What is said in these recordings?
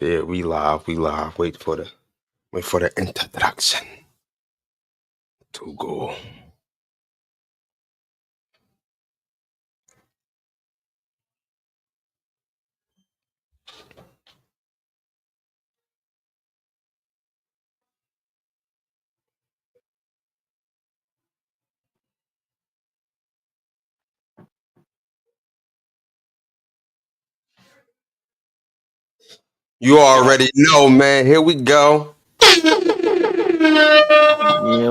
Yeah, we live. We live. Wait for the introduction to go. You already know, man. Here we go. Yeah,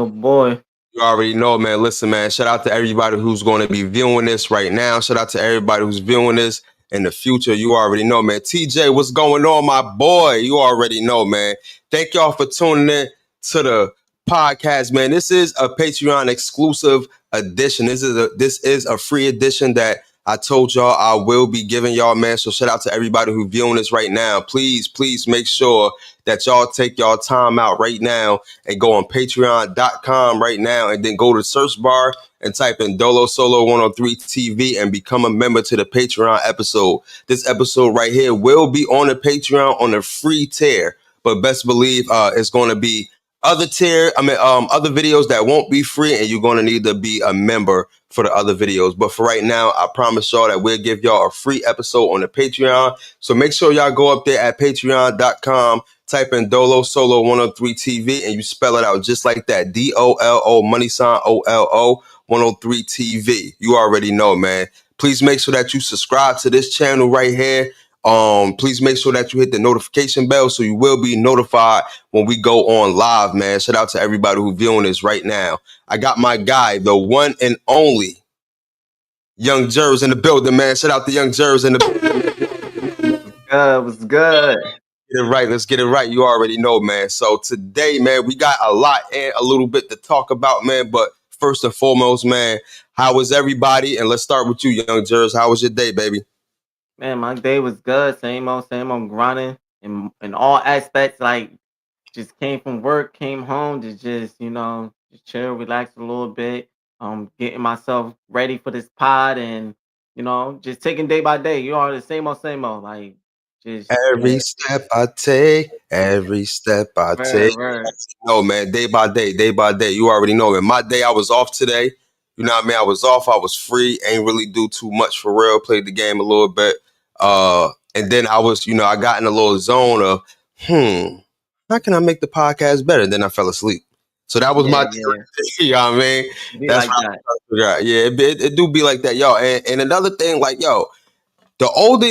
boy. You already know, man. Listen, man. Shout out to everybody who's going to be viewing this right now. Shout out to everybody who's viewing this in the future. You already know, man. TJ, what's going on, my boy? You already know, man. Thank y'all for tuning in to the podcast, man. This is a Patreon exclusive edition. This is a free edition that I told y'all I will be giving y'all, man. So shout out to everybody who's viewing this right now. Please make sure that y'all take y'all time out right now and go on patreon.com right now and then go to the search bar and type in Dolo Solo 103 TV and become a member to the Patreon episode. This episode right here will be on the Patreon on the free tier, but best believe it's going to be other videos that won't be free, and you're going to need to be a member for the other videos. But for right now, I promise y'all that we'll give y'all a free episode on the Patreon. So make sure y'all go up there at patreon.com, type in Dolo Solo 103 TV, and you spell it out just like that. DOLO money sign OLO 103 TV. You already know, man. Please make sure that you subscribe to this channel right here. Please make sure that you hit the notification bell so you will be notified when we go on live, man. Shout out to everybody who's viewing this right now. I got my guy, the one and only Young Jers in the building, man. Shout out to Young Jers in the building. Was good. Get it right. Let's get it right. You already know, man. So today, man, we got a lot and a little bit to talk about, man. But first and foremost, man, how was everybody? And let's start with you, Young Jers. How was your day, baby? Man, my day was good. Same old grinding in all aspects. Like, just came from work, came home to just chill, relax a little bit. Getting myself ready for this pod, and just taking day by day. You are the same old. Like, just Every step I take, every step I take. Right. No, man, day by day, day by day. You already know, man. My day, I was off today. You know what I mean? I was off. I was free. Ain't really do too much for real. Played the game a little bit. And then I was, I got in a little zone of, how can I make the podcast better? Then I fell asleep. So that was my day. You know what I mean? That's like that. Yeah, it do be like that, yo. And another thing, like, yo, the older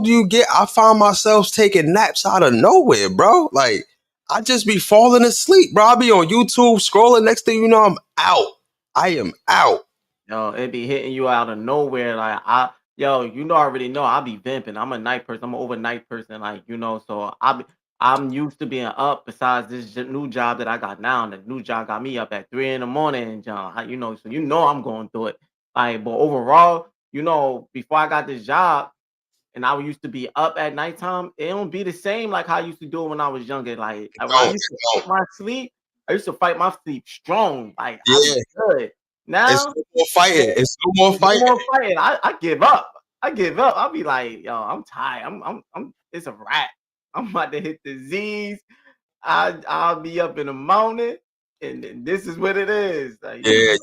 you get, I find myself taking naps out of nowhere, bro. Like, I just be falling asleep, bro. I be on YouTube scrolling. Next thing you know, I'm out. I am out. Yo, it be hitting you out of nowhere. Like, I already know I be vamping. I'm a night person. I'm an overnight person. Like, so I'm used to being up. Besides this new job that I got now, and the new job got me up at 3 in the morning, John. So I'm going through it. Like, but overall, before I got this job, and I used to be up at nighttime, it don't be the same like how I used to do it when I was younger. Like, when I used to fight my sleep, I used to fight my sleep strong. Like, I was good. Now it's no more fighting. It's no more fighting. No more fighting. I give up. I'll be like, yo, I'm tired. I'm it's a wrap. I'm about to hit the Z's. I'll be up in the morning, and this is what it is. Like, Yeah.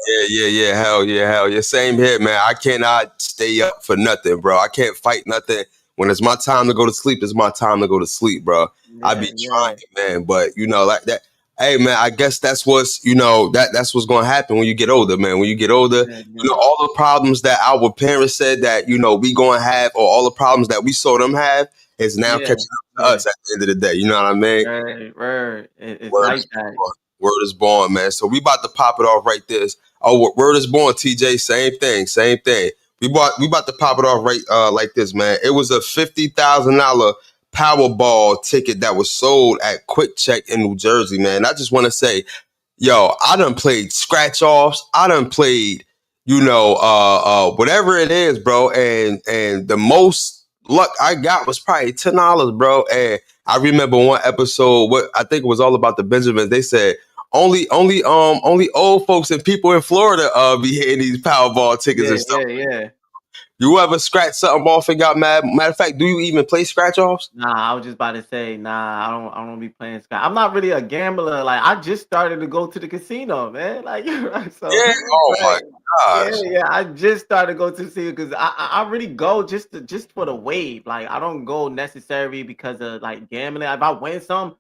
Hell yeah. Same here, man. I cannot stay up for nothing, bro. I can't fight nothing. When it's my time to go to sleep, it's my time to go to sleep, bro. I be trying, man. But like that. Hey, man, I guess that's what's that's what's gonna happen when you get older, man. When you get older, all the problems that our parents said that we gonna have, or all the problems that we saw them have, is now catching up to us at the end of the day. You know what I mean? Right. It's like that. Word is born, man. So we about to pop it off right there. Oh, word is born, TJ. Same thing. We about to pop it off right like this, man. It was a $50,000 Powerball ticket that was sold at Quick Check in New Jersey, man. I just want to say, yo, I done played scratch offs. I done played, whatever it is, bro. And the most luck I got was probably $10, bro. And I remember one episode, what I think it was all about the Benjamins. They said only old folks and people in Florida be hitting these Powerball tickets and stuff. Yeah. You ever scratch something off and got mad? Matter of fact, do you even play scratch offs? Nah, I was just about to say, nah, I don't be playing Scott. I'm not really a gambler. Like I just started to go to the casino, man. Like so, Yeah. Oh my like yeah, gosh. yeah. I just started to go to the casino because I really go just for the wave. Like I don't go necessarily because of like gambling. If I win some,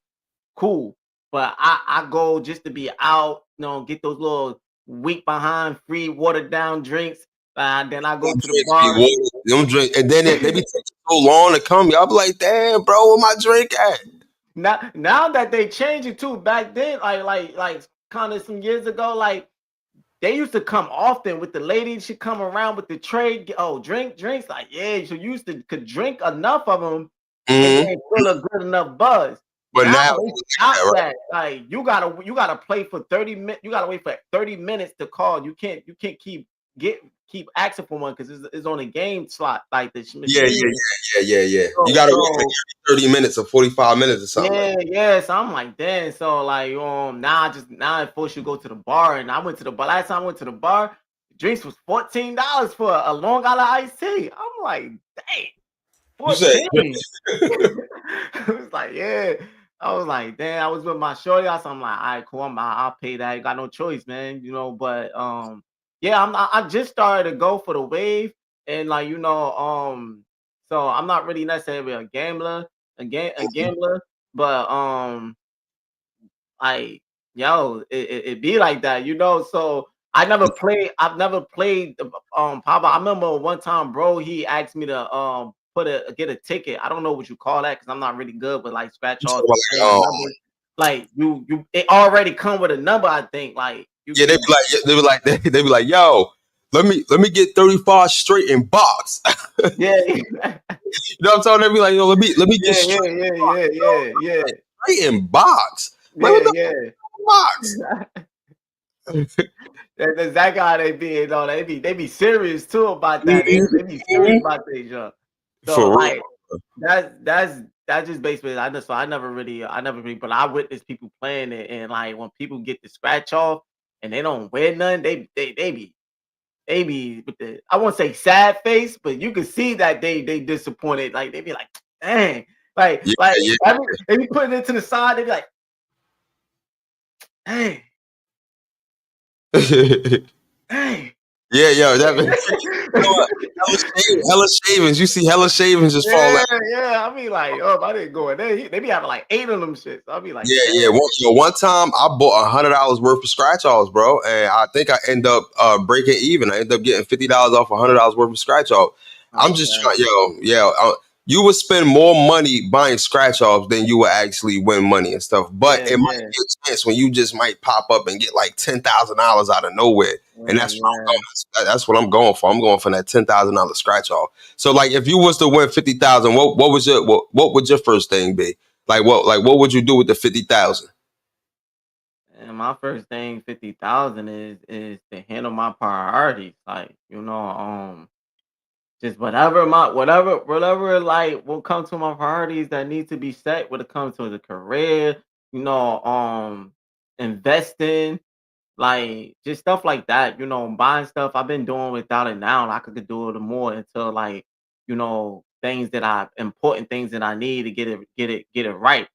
cool. But I go just to be out, get those little weak behind free watered down drinks. Then I go Them to the drinks be bar. water. Them drink, and then they be taking so long to come. Y'all be like, damn, bro, where my drink at? Now that they changed it too, back then, like kind of some years ago, like they used to come often with the ladies. Should come around with the tray. Oh, drinks. Like yeah, so you used to could drink enough of them and Mm-hmm. then feel a good enough buzz. But Now now, they yeah, stopped right? that. Like you gotta play for 30 minutes. You gotta wait for 30 minutes to call. You can't keep asking for one because it's on a game slot like this Yeah, machine. yeah. You So, gotta wait like so 30 minutes or 45 minutes or something like yeah, yeah. So I'm like, damn. So like, now I force you to go to the bar, and I went to the bar. Last time I went to the bar, drinks was $14 for a Long Island iced tea. I'm like, dang, you said. 14. I was like, yeah. I was like, damn. I was with my shorty. I'm like, all right, cool. I'll pay that. You got no choice, man. But yeah. I just started to go for the wave, and like so I'm not really necessarily a gambler, a gambler, but like it be like that, So I've never played the Pablo. I remember one time, bro, he asked me to get a ticket. I don't know what you call that because I'm not really good with like scratch You talking offs about and playing the like, numbers. Like you it already come with a number, I think. Like yeah, they be like, yo, let me get 35 straight in box. yeah, You know what I'm saying? They be like, yo, let me get yeah, yeah, straight yeah, yeah, yeah, yeah, in box. Like, what yeah, the yeah. box? That's exactly how they be, they be serious too about that. They be serious Mhm. about their job. So For real. like that's just basically I never really but I witnessed people playing it and like when people get the scratch off and they don't wear none, they be with the I won't say sad face, but you can see that they disappointed. Like they be like, dang, Yeah, like yeah. they be putting it to the side, they be like, dang, dang. Yeah, yo, that you know what? Hella shavings. You see hella shavings just fall out. Yeah, yeah. I mean, like, oh, if I didn't go in there, they be having like 8 of them shits. I'll be like, Yeah. damn. One time I bought $100 worth of scratch offs, bro, and I think I end up breaking even. I end up getting $50 off $100 worth of scratch off. I'm just Okay. trying, you would spend more money buying scratch offs than you would actually win money and stuff. But Yeah, it might yeah, be a chance when you just might pop up and get like $10,000 out of nowhere, and yeah, that's what I'm yeah. going. That's what I'm going for. I'm going for that $10,000 scratch off. So, like, if you was to win 50,000, what would your first thing be? What would you do with the 50,000? And my first thing, 50,000 is to handle my priorities. Like, just whatever like will come to my priorities that need to be set when it comes to the career, investing, like just stuff like that, buying stuff I've been doing without it now. I could do it more until like, things that I important things that I need to get it right.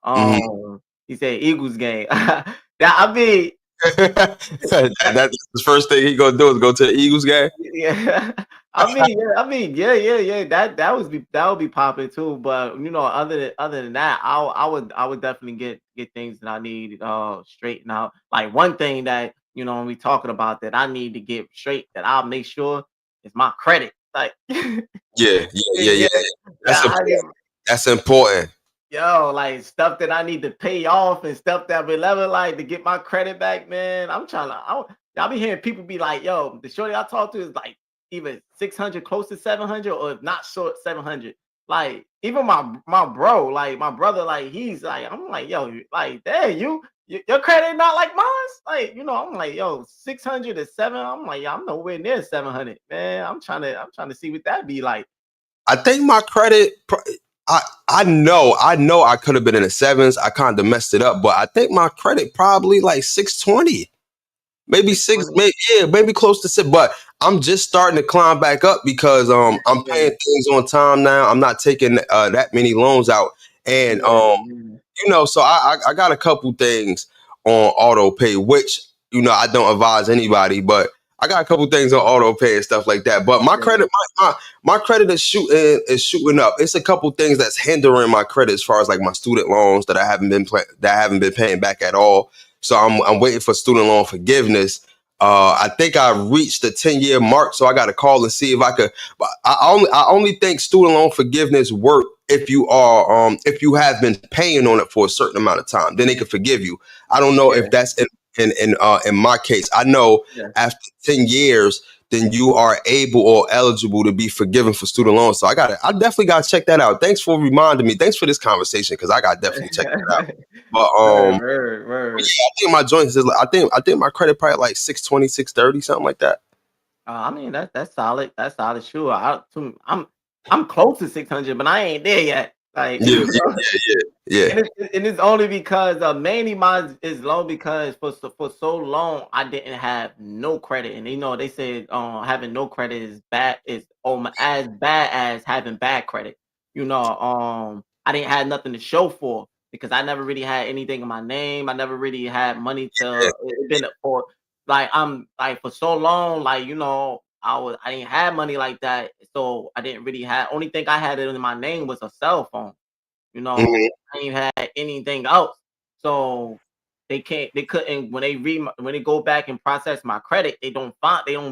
Mhm. He said Eagles game. That I mean, That's the first thing he gonna do is go to the Eagles game. yeah. Yeah. That would be popping too. But other than that, I would definitely get things that I need straightened out. Like one thing that when we talking about that I need to get straight that I'll make sure is my credit. Like yeah, Yeah. That's I important. That's important. like stuff that I need to pay off and stuff that be level like to get my credit back, man. Y'all be hearing people be like, yo, the shorty I talk to is like even 600, close to 700, or if not short 700. Like even my bro, like my brother, like he's like, I'm like, yo, like, damn, your credit not like mine. Like, I'm like, yo, 600 to 7. I'm like, yeah, I'm nowhere near 700, man. I'm trying to see what that be like. I think my credit. I know I could have been in the sevens. I kind of messed it up, but I think my credit probably like 620. Maybe six, 620. maybe close to six. But I'm just starting to climb back up because I'm Yeah, paying things on time now. I'm not taking that many loans out, and yeah, yeah. so I got a couple things on auto pay, which I don't advise anybody, but I got a couple things on auto pay and stuff like that. But my Yeah. credit, my credit is shooting up. It's a couple things that's hindering my credit as far as like my student loans that I haven't been paying back at all. So I'm waiting for student loan forgiveness. I think I reached the 10-year mark, so I got to call and see if I could. But I only think student loan forgiveness work if you have been paying on it for a certain amount of time, then they can forgive you. I don't know if Yeah. that's in my case. I know Yeah. after 10 years, then you are able or eligible to be forgiven for student loans. So I definitely got to check that out. Thanks for reminding me. Thanks for this conversation because I got to definitely check that out. But Word, word, word. yeah, I think my joints is. I think my credit probably like 620, 630, something like that. I mean that's solid. That's solid. Sure. I'm close to 600, but I ain't there yet. Like Yeah, yeah, yeah, yeah. and it's only because mainly mine is low because for so long I didn't have no credit, and they said having no credit is bad, is as bad as having bad credit. I didn't have nothing to show for because I never really had anything in my name. I never really had money Yeah. to it been for like I'm like for so long, like I didn't have money like that, so I didn't really have. Only thing I had in my name was a cell phone. Mhm. I ain't had anything else. So they couldn't when they go back and process my credit, they don't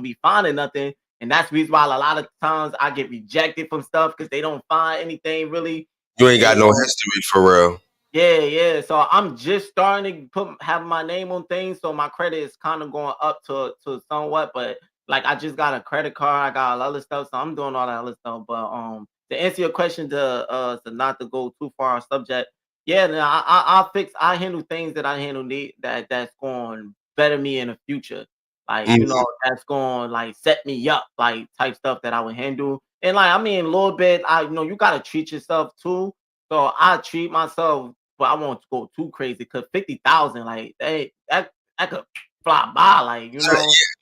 be finding nothing. And that's the reason why a lot of times I get rejected from stuff because they don't find anything really. You ain't And got no history for real. yeah, yeah. So I'm just starting to have my name on things, so my credit is kind of going up to somewhat. But like I just got a credit card, I got all other stuff, so I'm doing all that other stuff. But to answer your question, to not to go too far on subject, yeah, no, I handle things that I handle that's going better me in the future. Like Mhm. that's going like set me up, like type stuff that I would handle. And like I mean, a little bit, you gotta treat yourself too. So I treat myself, but I won't go too crazy because 50,000, like that could fly by, like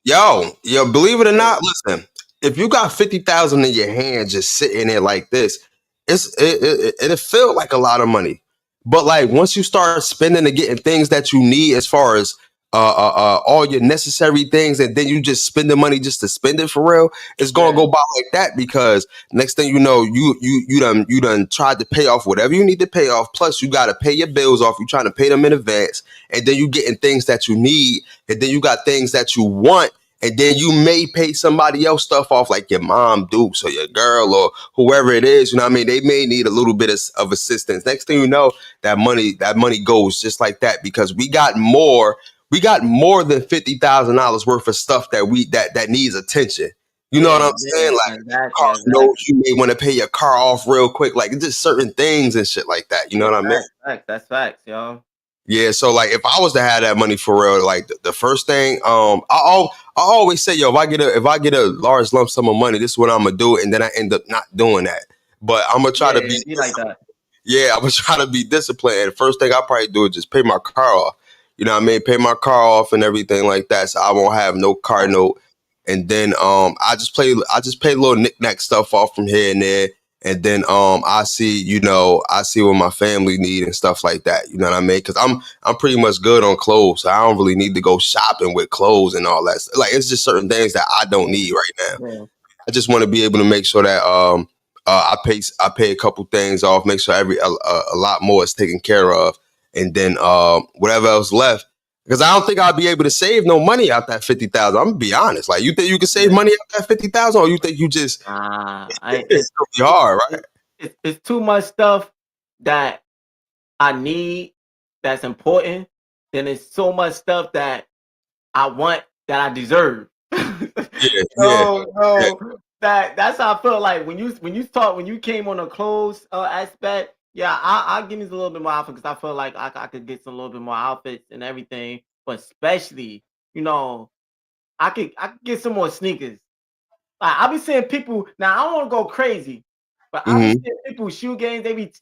Yo, believe it or Yeah, not, listen. If you got 50,000 in your hand just sitting there like this, it felt like a lot of money. But like once you start spending and getting things that you need as far as all your necessary things, and then you just spend the money just to spend it for real, it's gonna yeah, go by like that because next thing you know, you done tried to pay off whatever you need to pay off. Plus, you gotta pay your bills off. You trying to pay them in advance, and then you getting things that you need, and then you got things that you want, and then you may pay somebody else stuff off, like your mom, Dukes, or your girl, or whoever it is. You know what I mean? They may need a little bit of assistance. Next thing you know, that money goes just like that because we got more than $50,000 worth of stuff that needs attention. You know what yeah, I'm saying? yeah, Like exactly, car notes, exactly. you may want to pay your car off real quick. Like it's just certain things and shit like that. You know Yeah, what I mean? facts. That's facts, yo. Yeah, so like if I was to have that money for real, like the first thing, I always say, yo, if I get a large lump sum of money, this is what I'm gonna do, and then I end up not doing that. But I'm gonna try Yeah, to be, it be like that. yeah, I'm gonna try to be disciplined. And the first thing I probably do is just pay my car off. You know what I mean? Pay my car off and everything like that, so I won't have no car Facts. note. And then I just pay little knick-knack stuff off from here and there. And then I see what my family need and stuff like that. You know what I mean? Because I'm pretty much good on clothes. So I don't really need to go shopping with clothes and all that. Like it's just certain things that I don't need right now. Yeah, I just want to be able to make sure that I pay a couple things off, make sure a lot more is taken care of, and then whatever else left. Because I don't think I'll be able to save no money out that 50,000. I'm gonna be honest. Like you think you can save yeah. money out that 50,000, or you think you just it's gonna be It's, hard, right? it's too much stuff that I need that's important. Then it's so much stuff that I want that I deserve. Yeah, yeah, yeah. No, that's how I feel like when you came on the clothes aspect. Yeah, I give me a little bit more outfit because I feel like I could get some little bit more outfits and everything. But especially, you know, I could get some more sneakers. Like I be seeing people now. I don't want to go crazy, But I be Mm-hmm. seeing people shoe games. They be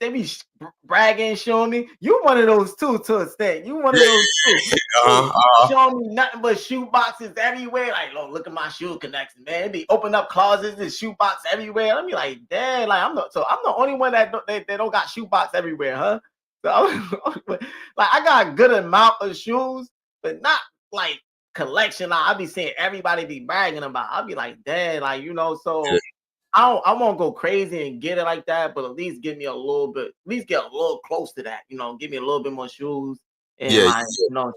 bragging, showing me. You one of those too, to a extent. You one of those too. Uh-huh. Showing me nothing but shoe boxes everywhere. Like, look at my shoe connection, man. They be open up closets and shoe box everywhere. I be like, damn, like I'm the only one that they don't got shoe box everywhere, huh? So like I got a good amount of shoes, but not like collection. Like, I be seeing everybody be bragging about. I'll be like, damn, like so I won't go crazy and get it like that, but at least give me a little bit, at least get a little close to that, give me a little bit more shoes and Yeah, like,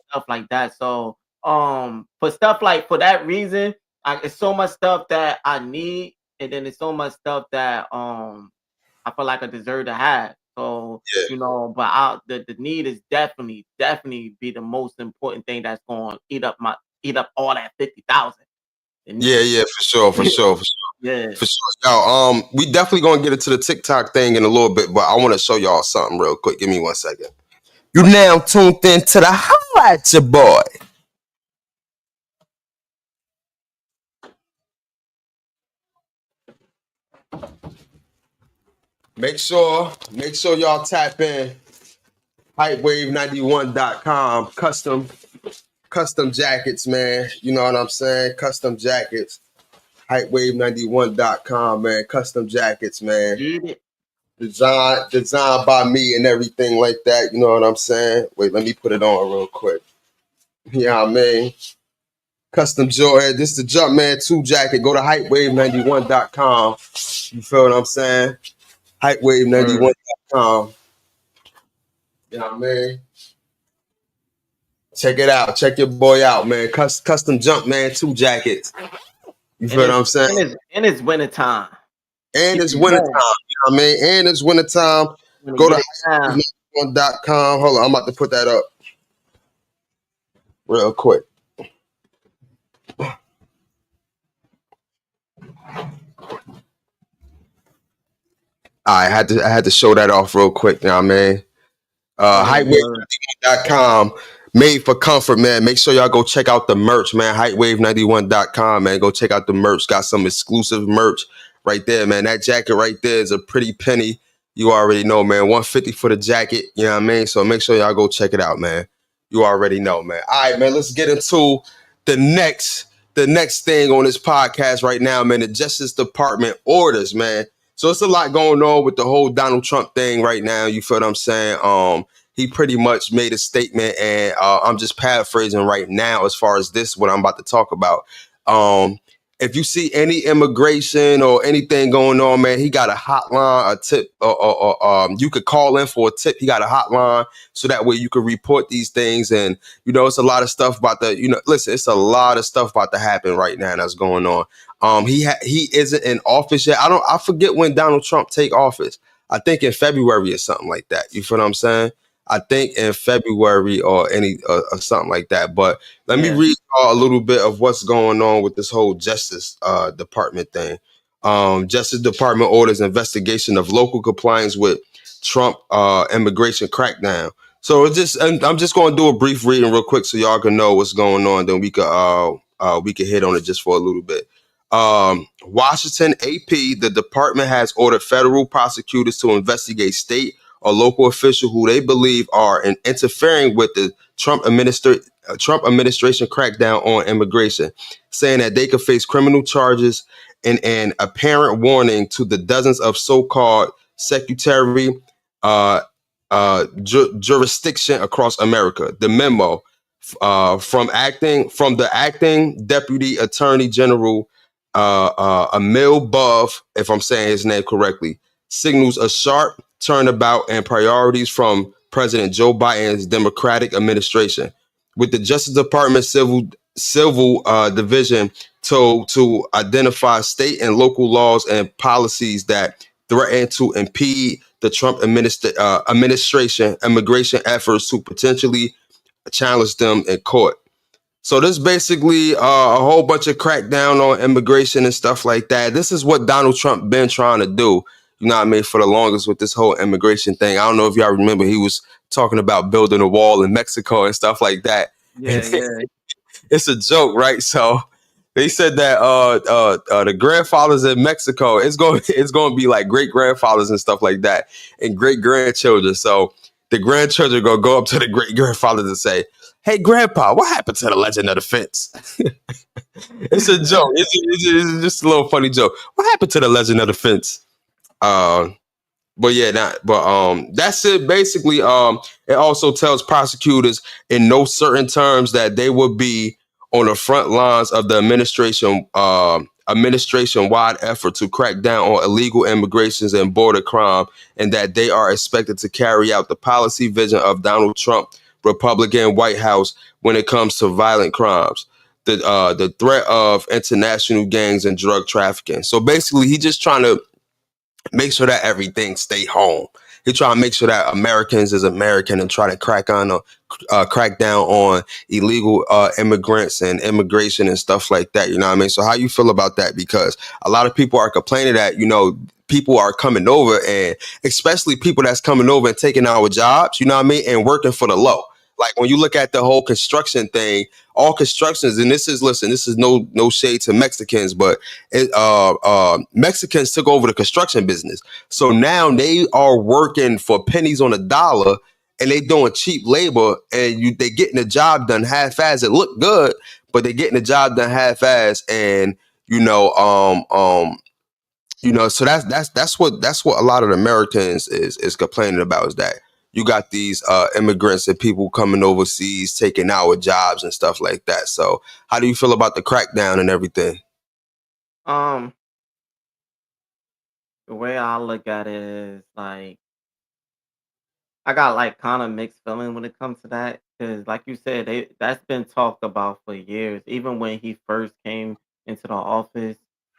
stuff like that. So for stuff like for that reason, it's so much stuff that I need, and then it's so much stuff that I feel like I deserve to have. So, yeah. but the need is definitely be the most important thing that's gonna eat up all that 50,000. Yeah, for sure. Yeah. For sure. Y'all, we definitely gonna get into the TikTok thing in a little bit, but I want to show y'all something real quick. Give me 1 second. You now tuned in to the Holla at Your Boy. Make sure y'all tap in hypewave91.com. Custom jackets, man. You know what I'm saying? Custom jackets. Hypewave91.com, man. Custom jackets, man. Get it. Designed by me and everything like that. You know what I'm saying? Wait, let me put it on real quick. Yeah, I mean, custom Jordan. This is the Jumpman 2 jacket. Go to hypewave91.com. You feel what I'm saying? Hypewave91.com. You know what I mean? Check it out. Check your boy out, man. Custom Jumpman 2 jackets. You feel what I'm saying? And it's winter time. And it's wintertime. You know what I mean? And it's wintertime. Go to hypewave91.com. Hold on. I'm about to put that up real quick. I had to show that off real quick. You know what I mean? Hypewave91.com. Made for comfort, man. Make sure y'all go check out the merch, man. Hypewave91.com, man. Go check out the merch. Got some exclusive merch right there, man. That jacket right there is a pretty penny. You already know, man. $150 for the jacket. You know what I mean? So make sure y'all go check it out, man. You already know, man. All right, man. Let's get into the next thing on this podcast right now, man. The Justice Department orders, man. So it's a lot going on with the whole Donald Trump thing right now. You feel what I'm saying? He pretty much made a statement, and I'm just paraphrasing right now as far as this, what I'm about to talk about. If you see any immigration or anything going on, man, he got a hotline, a tip, or you could call in for a tip. He got a hotline, so that way you could report these things. And, it's a lot of stuff about listen, it's a lot of stuff about to happen right now that's going on. He isn't in office yet. I forget when Donald Trump take office. I think in February or something like that. You feel what I'm saying? I think in February or something like that. But let me read a little bit of what's going on with this whole Justice Department thing. Justice Department orders investigation of local compliance with Trump immigration crackdown. So I'm just going to do a brief reading real quick so y'all can know what's going on. Then we could hit on it just for a little bit. Washington AP, the department has ordered federal prosecutors to investigate state or local official who they believe are interfering with the Trump administration crackdown on immigration, saying that they could face criminal charges and an apparent warning to the dozens of so-called secretary jurisdiction across America. The memo from the acting deputy attorney general Emil Buff, if I'm saying his name correctly, signals a sharp turnabout and priorities from President Joe Biden's Democratic administration, with the Justice Department civil division told to identify state and local laws and policies that threaten to impede the Trump administration immigration efforts to potentially challenge them in court. So this basically a whole bunch of crackdown on immigration and stuff like that. This is what Donald Trump been trying to do, you know what I mean, for the longest with this whole immigration thing. I don't know if y'all remember, he was talking about building a wall in Mexico and stuff like that. Yeah. It's a joke, right? So They said that the grandfathers in Mexico, it's going to be like great grandfathers and stuff like that, and great grandchildren. So the grandchildren gonna go up to the great grandfathers and say, "Hey, Grandpa, what happened to the legend of the fence?" It's a joke. It's just a little funny joke. What happened to the legend of the fence? Uh, but yeah, that's it. Basically, it also tells prosecutors in no certain terms that they will be on the front lines of the administration wide effort to crack down on illegal immigrations and border crime, and that they are expected to carry out the policy vision of Donald Trump, Republican White House, when it comes to violent crimes. The threat of international gangs and drug trafficking. So basically, he's just trying to make sure that everything stay home. He try to make sure that Americans is American and try to crack down on illegal immigrants and immigration and stuff like that. You know what I mean? So how you feel about that? Because a lot of people are complaining that people are coming over, and especially people that's coming over and taking our jobs. You know what I mean? And working for the low. Like when you look at the whole construction thing, all constructions, and this is no shade to Mexicans, but Mexicans took over the construction business. So now they are working for pennies on a dollar, and they doing cheap labor, and they getting the job done half-ass. It look good, but they getting the job done half-ass, and so that's what a lot of the Americans is complaining about, is that you got these immigrants and people coming overseas taking our jobs and stuff like that. So how do you feel about the crackdown and everything? Um, the way I look at it is like I got like kind of mixed feeling when it comes to that because, like you said, that's been talked about for years. Even when he first came into the office,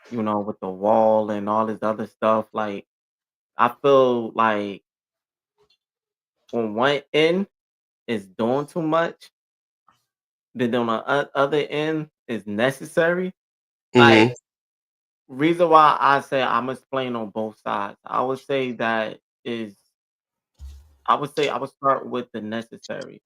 with the wall and all this other stuff. Like I feel like on one end is doing too much, then on the other end is necessary. Like Mm-hmm. reason why I say I'm explaining on both sides. Is I would start with the necessary.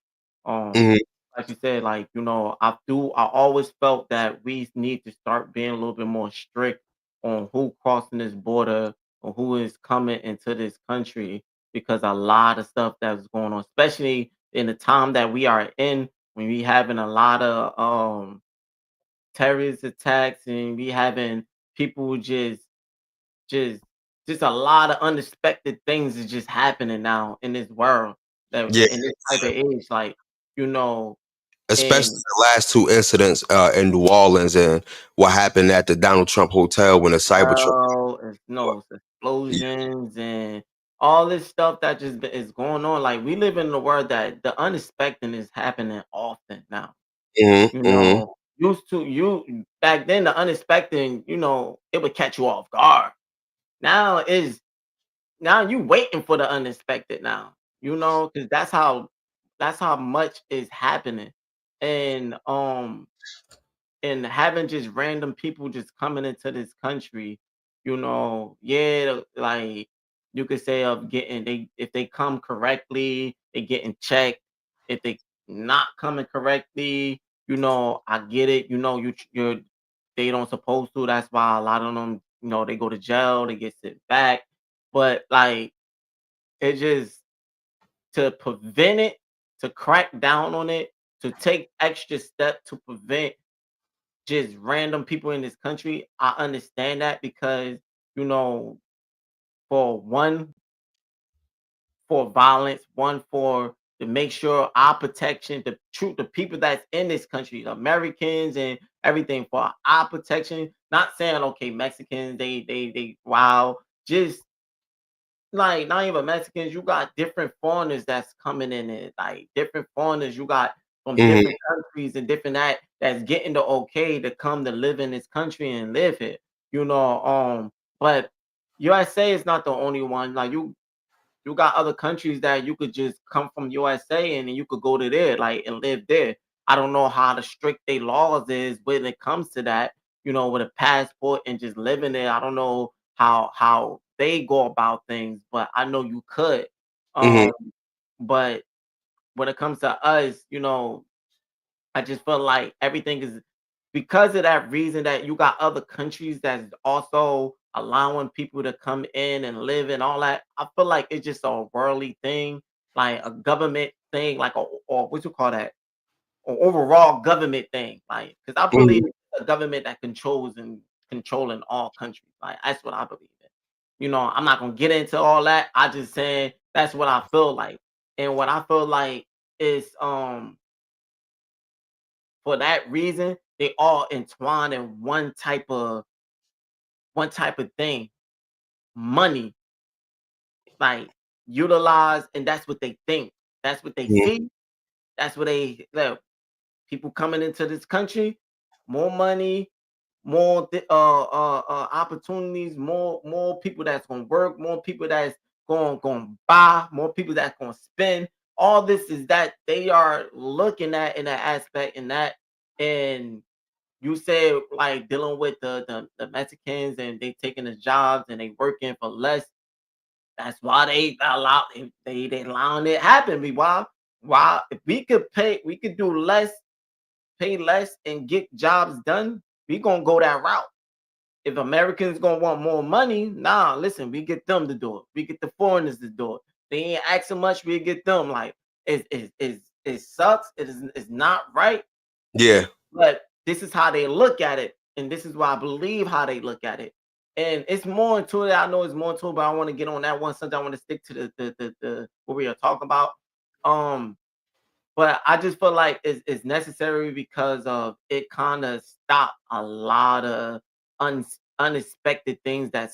Um, Mm-hmm. like you said, like, I always felt that we need to start being a little bit more strict on who crossing this border or who is coming into this country because a lot of stuff that's going on, especially in the time that we are in, when we having a lot of terrorist attacks and we having people just just a lot of unexpected things is just happening now in this world that Yeah, in this type of age, like, you know, especially and the last two incidents in New Orleans and what happened at the Donald Trump Hotel when the Cybertruck. it's no it's explosions and all this stuff that is going on. Like we live in a world that the unexpected is happening often now. Mm-hmm. Mm-hmm. Used to you back then the unexpected, it would catch you off guard. Now is Now you waiting for the unexpected now, because that's how much is happening. And and having just random people just coming into this country, yeah, like you could say of getting they if they come correctly, they getting checked. If they not coming correctly, I get it. You're they don't supposed to. That's why a lot of them, they go to jail, they get sent back. But like it just to prevent it, to crack down on it, to take extra step to prevent just random people in this country. I understand that because, you know, for one, for violence, one for to make sure our protection, the people that's in this country, the Americans and everything for our protection. Not saying okay, Mexicans, they wow, just like not even Mexicans, you got different foreigners that's coming in it, like different foreigners you got from Mm-hmm. different countries and different that's getting the okay to come to live in this country and live here. But USA is not the only one. Like you got other countries that you could just come from USA and then you could go to there, like and live there. I don't know how the strict they laws is when it comes to that, with a passport and just living there. I don't know how they go about things, but I know you could. Mm-hmm. Um, but when it comes to us, I just feel like everything is because of that reason that you got other countries that's also allowing people to come in and live and all that. I feel like it's just a worldly thing, like a government thing, like a or what you call that, or overall government thing. Like, because I believe Mhm. it's a government that controls and controlling all countries. Like that's what I believe in. I'm not gonna get into all that. I just saying that's what I feel like. And what I feel like is for that reason, they all entwine in one type of thing, money, like utilize, and that's what they think. That's what they Mhm. see. That's what they look. People coming into this country, more money, more opportunities, more people that's gonna work, more people that's going to buy, more people that's gonna spend. All this is that they are looking at in that aspect, and that, and you said like dealing with the Mexicans and they taking the jobs and they working for less. That's why they allowing it happen. Why if we could do less, pay less, and get jobs done, we gonna go that route. If Americans gonna want more money, nah, listen, we get them to do it. We get the foreigners to do it. They ain't asking much, we get them. Like it sucks. It's not right, Yeah. but this is how they look at it, and this is why I believe how they look at it. And it's more into it. I know it's more into it, but I want to get on that one. Something I want to stick to the what we are talking about. Um, but I just feel like it's necessary because of it kind of stop a lot of unexpected things that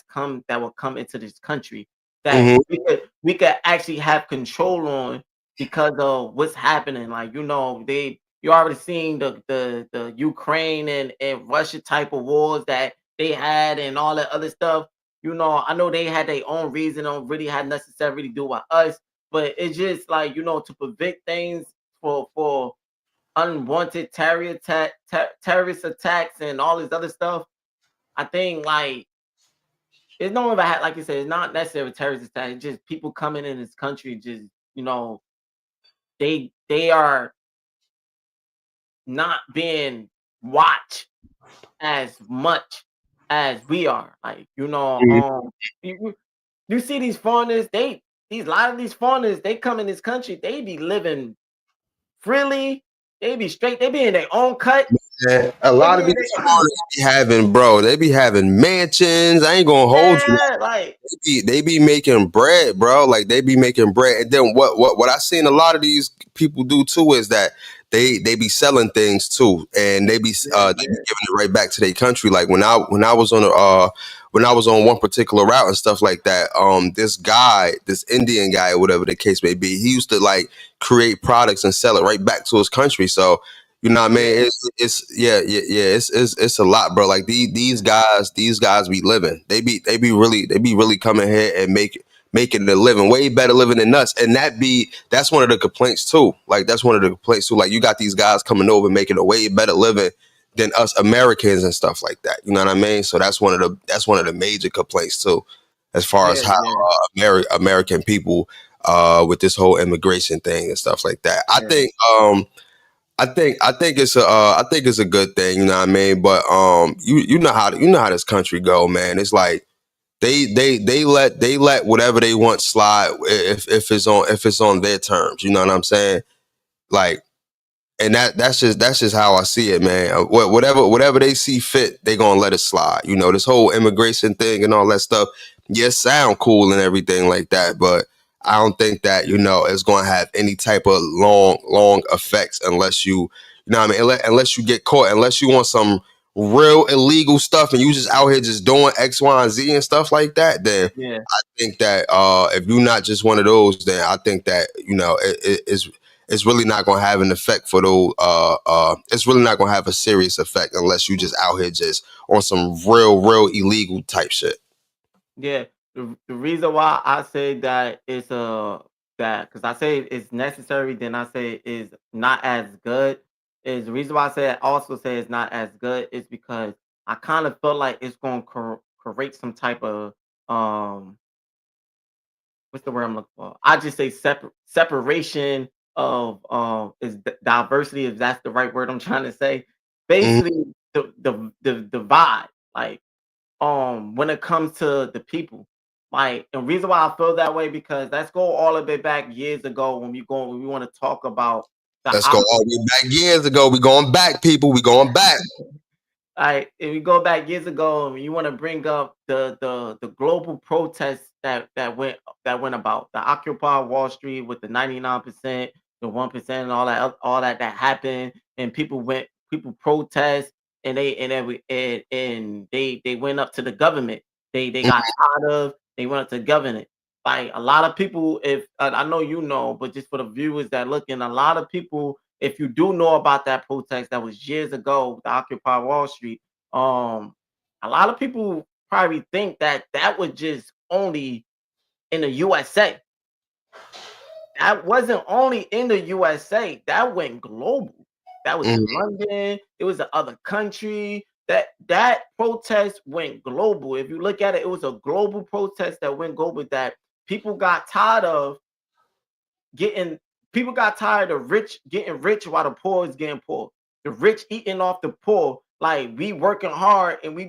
will come into this country that Mhm. we could actually have control on because of what's happening. Like you already seen the Ukraine and Russia type of wars that they had and all that other stuff. I know they had their own reason, don't really had necessarily to do with us, but it's just like to prevent things for unwanted terrorist attacks and all this other stuff. I think like it's not even like you said, it's not necessarily terrorist attack. It's just people coming in this country. Just you know, they are not being watched as much as we are. Like Mhm. you see these foreigners. A lot of these foreigners, they come in this country. They be living freely. They be straight. They be in their own cut. Yeah, a They lot be of in these their foreigners be having, bro. They be having mansions. I ain't gonna hold you. yeah, like They be making bread, bro. Like they be making bread. And then what I seen a lot of these people do too is that they be selling things too, and yeah, they be giving it right back to their country. Like when I was on when I was on one particular route and stuff like that, this guy, this Indian guy, or whatever the case may be, he used to like create products and sell it right back to his country. So you know what I yeah, mean? It's yeah. It's a lot, bro. Like these guys be living. They be really coming here and making a living, way better living than us. And that's one of the complaints too. Like that's one of the complaints too. Like you got these guys coming over making a way better living than us Americans and stuff like that. You know what I mean? So that's one of the major complaints too, as far as yeah, how yeah, American people with this whole immigration thing and stuff like that. I yeah, think I think it's a good thing, you know what I mean? But you know how this country go, man. It's like they let whatever they want slide if it's on their terms, you know what I'm saying? Like and that's just how I see it, man. Whatever they see fit, they gonna let it slide. You know, this whole immigration thing and all that stuff. Yes, sound cool and everything like that, but I don't think that it's gonna have any type of long effects unless you know what I mean. Unless you get caught, unless you want some real illegal stuff and you just out here just doing X, Y, and Z and stuff like that, then yeah, I think that if you're not just one of those, then I think that it's really not going to have an effect for those. It's really not going to have a serious effect unless you just out here just on some real illegal type shit. yeah. The reason why I say that it's that because I say it's necessary, then I say it's not as good. Is the reason why I also say it's not as good is because I kind of feel like it's going to create some type of um what's the word I'm looking for? I just say separation of diversity, if that's the right word I'm trying to say. Mhm. Basically, the divide, like when it comes to the people. Like, the reason why I feel that way because let's go all the way back years ago when we want to talk about the Let's go all the way back years ago. We going back, people. We going back. Like, if you go back years ago and you want to bring up the global protests that went about the Occupy Wall Street with the 99%, the 1%, and all that happened, and people protest, and they went up to the government. They got tired of they went up to the government. Like, a lot of people, if I know you know, but just for the viewers that looking, a lot of people, if you do know about that protest that was years ago, the Occupy Wall Street, um, a lot of people probably think that that was just only in the USA. That wasn't only in the USA. That went global. That was in Mhm. London. It was the other country. That protest went global. If you look at it, it was a global protest that went global. That people got tired of getting people got tired of rich getting rich while the poor is getting poor. The rich eating off the poor. Like, we working hard and we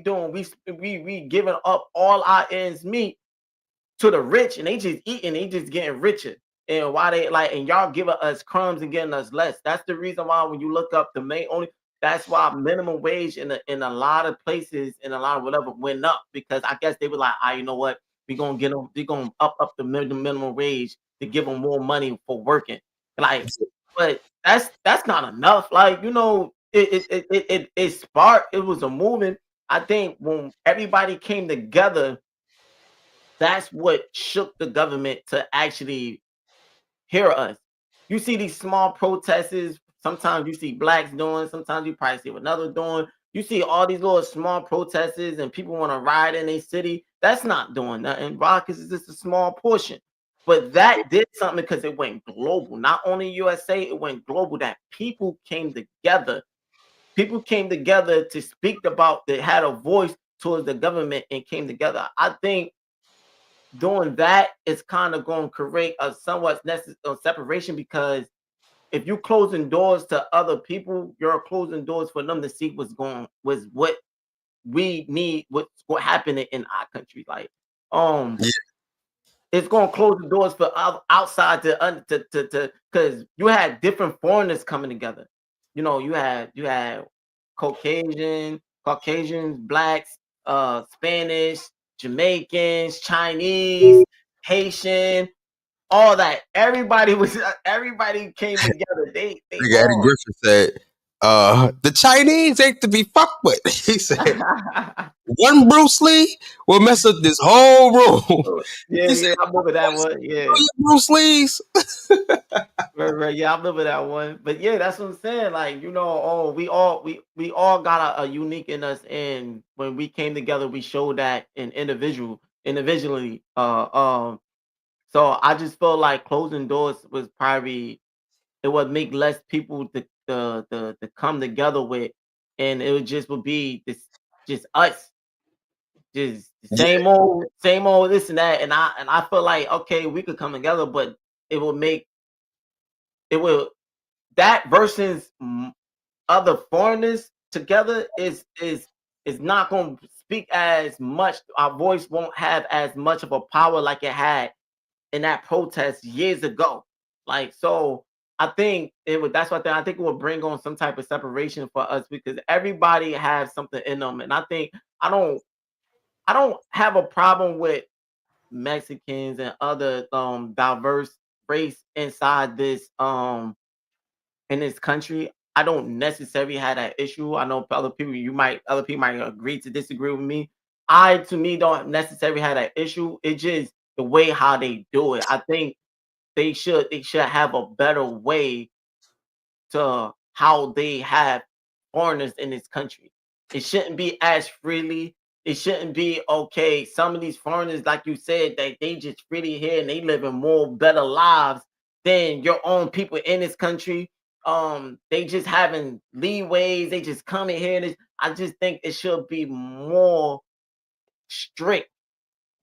giving up all our ends meet to the rich, and they just eating, they just getting richer. And why they like, and y'all giving us crumbs and getting us less. That's the reason why when you look up the main only that's why minimum wage in a lot of places in a lot of whatever went up, because I guess they were like, you know what, we're gonna up the minimum wage to give them more money for working. Like, but that's not enough. Like, it sparked, it was a movement. I think when everybody came together, that's what shook the government to actually hear us. You see these small protests, sometimes you see blacks doing, sometimes you probably see another doing. You see all these little small protests and people want to ride in a city. That's not doing nothing. Why? Because it's just a small portion. But that did something because it went global. Not only USA, it went global. That people came together. People came together to speak about, they had a voice towards the government and came together. I think doing that is kind of going to create a somewhat separation, because if you closing doors to other people, you're closing doors for them to see was what we need, what's happening in our country. Like, um, Yeah. it's going to close the doors for outside to because you had different foreigners coming together. You had Caucasians, blacks, Spanish, Jamaicans, Chinese, Haitian, all that. Everybody came together. They Nigga Eddie all Griffin said, the Chinese ain't to be fucked with. He said, one Bruce Lee will mess up this whole room. yeah, He said, yeah, I remember that one. Yeah. Bruce Lee's. Right, yeah, I remember that one. But yeah, that's what I'm saying. Like, we all got a unique in us, and when we came together, we showed that individually. So I just felt like closing doors was probably, it would make less people to come together with, and it would be this, just us, just the Yeah. same old this and that. And I feel like, okay, we could come together, but it will make it will that versus other foreigners together is not going to speak as much. Our voice won't have as much of a power like it had in that protest years ago. Like, so I think it would. That's what I think it would bring on some type of separation for us, because everybody has something in them, and I think I don't. I don't have a problem with Mexicans and other diverse race inside this in this country. I don't necessarily have that issue. I know other people might agree to disagree with me. I, to me, don't necessarily have that issue. It's just the way how they do it. I think they should have a better way to how they have foreigners in this country. It shouldn't be as freely. It shouldn't be okay. Some of these foreigners, like you said, they just freely here and they living more better lives than your own people in this country. They just having leeways. They just coming here. I just think it should be more strict,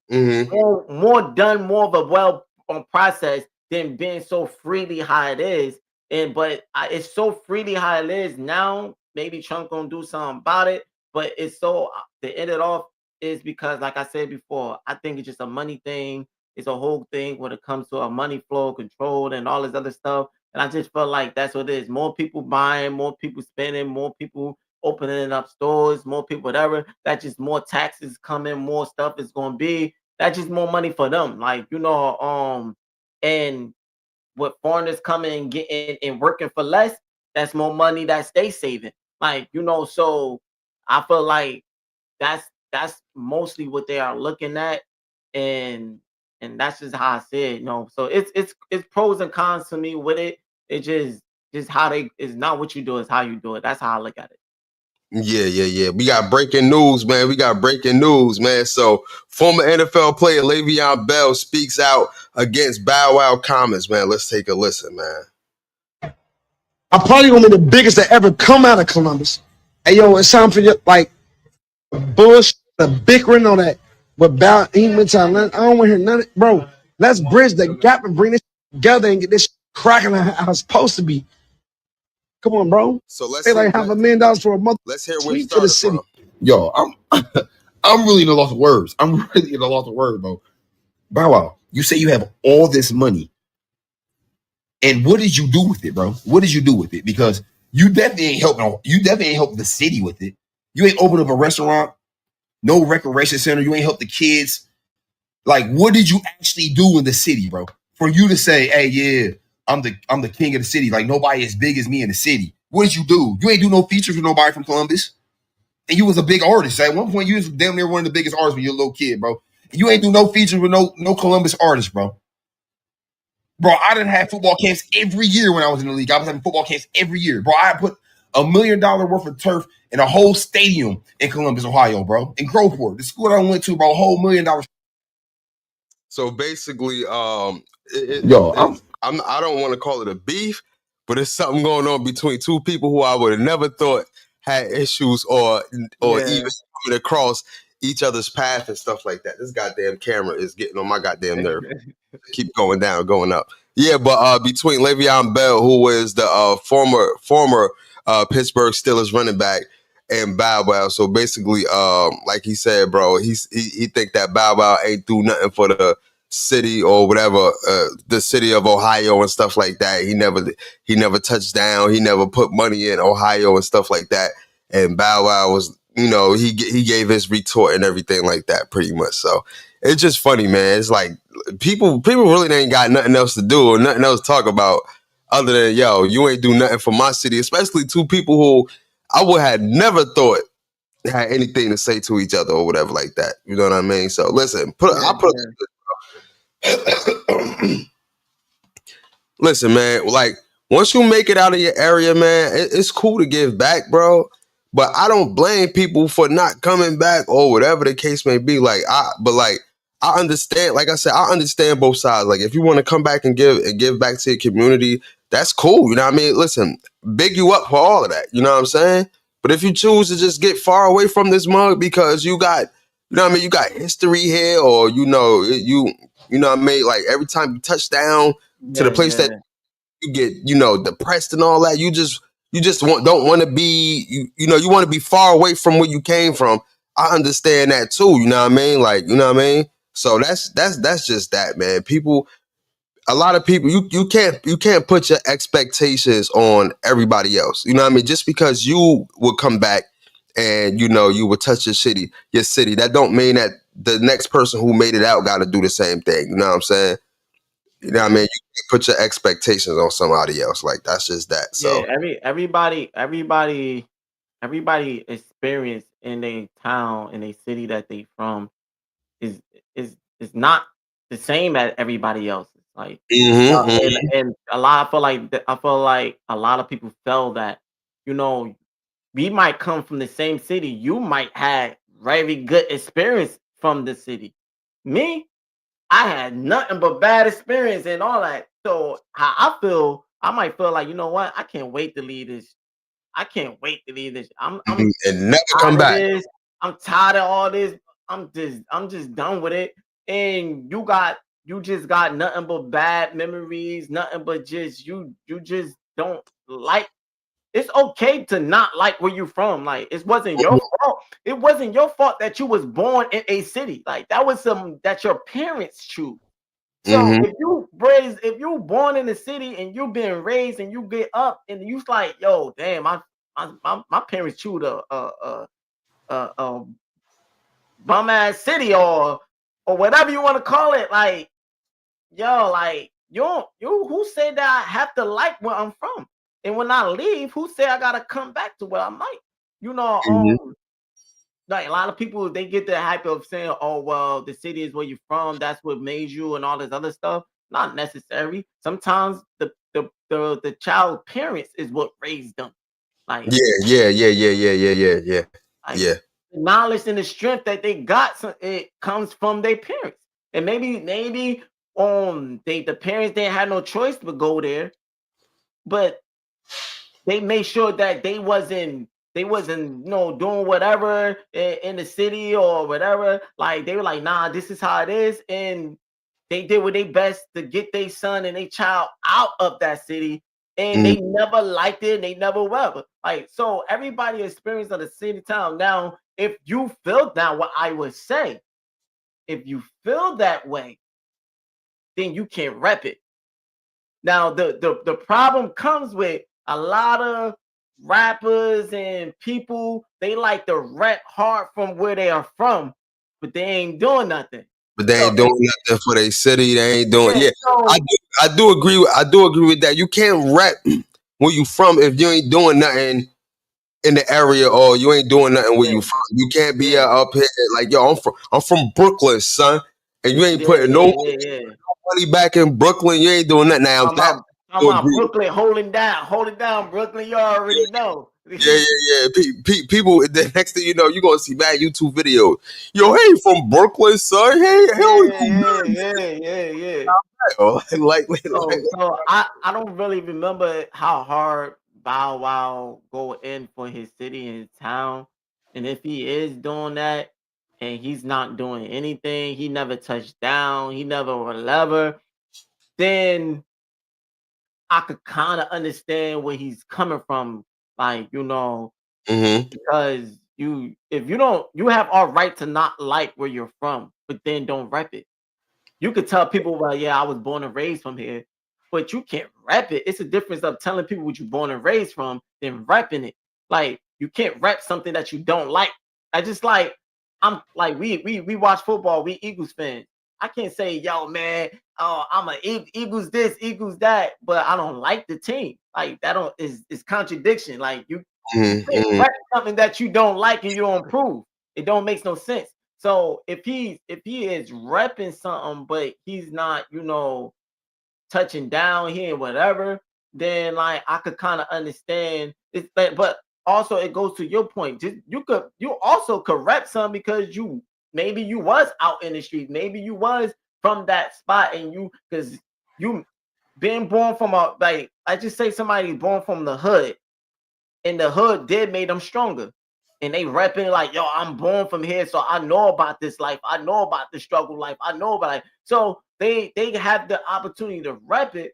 Mm-hmm. more done, more of a well process than being so freely how it is. And but it's so freely how it is now maybe Trump gonna do something about it. But it's so to end it off is because, like I said before, I think it's just a money thing. It's a whole thing when it comes to a money flow control and all this other stuff. And I just felt like that's what it is. More people buying, more people spending, more people opening up stores, more people, whatever. That just more taxes coming, more stuff is gonna be. That's just more money for them. Like, and with foreigners coming and getting and working for less, that's more money that they saving. Like, so I feel like that's mostly what they are looking at, and that's just how I see it. So it's pros and cons to me with it. It just how they it's not what you do, it's how you do it. That's how I look at it. Yeah. We got breaking news, man. So, former NFL player Le'Veon Bell speaks out against Bow Wow comments, man. Let's take a listen, man. I'm probably gonna be the biggest to ever come out of Columbus. Hey, yo, it's time for you, like, Bush, the bickering on that. But Bow, he went to Atlanta. I don't want to hear none of it. Bro, let's bridge the gap and bring this together and get this cracking how it's supposed to be. Come on, bro. So let's Pay like $500,000 for a month. Let's hear where it Tweet for the started city. from. Yo, I'm really in a loss of words. I'm really in a loss of words, bro. Bow Wow, you say you have all this money, and what did you do with it, bro? What did you do with it? Because you definitely ain't helping. You definitely ain't helping the city with it. You ain't opened up a restaurant, no recreation center. You ain't helped the kids. Like, what did you actually do in the city, bro? For you to say, "Hey, yeah, I'm the king of the city." Like, nobody as big as me in the city. What did you do? You ain't do no features with nobody from Columbus. And you was a big artist. At one point, you was damn near one of the biggest artists when you were a little kid, bro. And you ain't do no features with no Columbus artists, bro. Bro, I didn't have football camps every year when I was in the league. I was having football camps every year. Bro, I put $1 million worth of turf in a whole stadium in Columbus, Ohio, bro. In Groveport, the school I went to, bro, a whole $1 million. So basically, I don't want to call it a beef, but it's something going on between two people who I would have never thought had issues or even coming across each other's path and stuff like that. This goddamn camera is getting on my goddamn nerve. Keep going down, going up. Yeah, but between Le'Veon Bell, who is the former Pittsburgh Steelers running back, and Bow Wow. So basically, like he said, bro, he think that Bow Wow ain't do nothing for the city or whatever, the city of Ohio and stuff like that. He never touched down. He never put money in Ohio and stuff like that. And Bow Wow was, he gave his retort and everything like that, pretty much. So it's just funny, man. It's like people really ain't got nothing else to do or nothing else to talk about other than, yo, you ain't do nothing for my city, especially two people who I would have never thought had anything to say to each other or whatever like that. You know what I mean? So listen, listen, man, like once you make it out of your area, man, it's cool to give back, bro. But I don't blame people for not coming back or whatever the case may be. I understand, like I said, I understand both sides. Like if you want to come back and give back to your community, that's cool. You know what I mean? Listen, big you up for all of that. You know what I'm saying? But if you choose to just get far away from this mug because you got, you know what I mean, you got history here, or you know what I mean, like every time you touch down to the place that you get, depressed and all that, you just don't want to be, you want to be far away from where you came from. I understand that too, you know what I mean? Like, you know what I mean? So that's just that, man. A lot of people, you can't put your expectations on everybody else. You know what I mean? Just because you would come back and you would touch your city, that don't mean that the next person who made it out got to do the same thing. You know what I'm saying? You know what I mean? You can't put your expectations on somebody else. Like that's just that. So Yeah, everybody experience in a town, in a city that they from is is not the same as everybody else. It's like and I feel like a lot of people feel that, we might come from the same city. You might have very good experience from the city. Me, I had nothing but bad experience and all that. So how I feel, I might feel like, you know what? I can't wait to leave this. I can't wait to leave this. I'm and never come back. I'm tired of all this. I'm just done with it. And you just got nothing but bad memories, nothing but just you just don't like it's okay to not like where you're from. Like it wasn't your fault. It wasn't your fault that you was born in a city. Like that was some that your parents choose. So Mhm. if you born in the city and you been raised and you get up and you like, yo, damn, my parents chewed a bum ass city or whatever you want to call it. Like, yo, like you who said that I have to like where I'm from? And when I leave, who say I gotta come back to where I'm like? You know, Mhm. like a lot of people they get the hype of saying, "Oh, well, the city is where you're from. That's what made you," and all this other stuff. Not necessary. Sometimes the child parents is what raised them. Like Yeah. like Yeah. the knowledge and the strength that they got, it comes from their parents. And maybe the parents didn't have no choice but go there, but they made sure that they wasn't doing whatever in the city or whatever. Like they were like, nah, this is how it is, and they did what they best to get their son and their child out of that city, and Mhm. they never liked it, and they never will. Like so, everybody experience of the city town. Now, if you feel that, what I would say, if you feel that way, then you can rep it. Now the problem comes with a lot of rappers and people, they like to rap hard from where they are from, but they ain't doing nothing. But they So ain't doing nothing for their city. They ain't doing. yeah, Yeah, so I do agree. I do agree with that. You can't rap where you from if you ain't doing nothing in the area or you ain't doing nothing where yeah, you from. You can't be yeah, up here like, yo, I'm from Brooklyn, son, and you ain't yeah, putting no yeah. money back in Brooklyn. You ain't doing nothing. Now I'm that about, I I'm do about agree. Brooklyn holding down Brooklyn. You already know. Yeah. People, the next thing you know, you're gonna see mad YouTube videos. Yo, hey, from Brooklyn, son. Hey, hell, Yeah. like, So I don't really remember how hard Bow Wow go in for his city and his town, and if he is doing that and he's not doing anything, he never touched down, he never whatever, then I could kind of understand where he's coming from, like mm-hmm, because if you don't, you have all right to not like where you're from, but then don't rep it. You could tell people, well, yeah, I was born and raised from here, but you can't rep it. It's a difference of telling people what you're born and raised from than repping it. Like you can't rep something that you don't like. I just like I'm like we watch football, we Eagles fans. I can't say, yo, man, oh, I'm a Eagles this, Eagles that, but I don't like the team. Like that don't is contradiction. Like you can't mm-hmm, rep something that you don't like and you don't approve. It don't make no sense. So if he is repping something, but he's not, touching down here and whatever, then like I could kind of understand it. But also it goes to your point. Just you also could rep some because maybe you was out in the street, maybe you was from that spot, and because you being born from a like I just say somebody born from the hood, and the hood did made them stronger. And they repping like, yo, I'm born from here, so I know about this life. I know about the struggle life. I know about it. So they have the opportunity to rep it,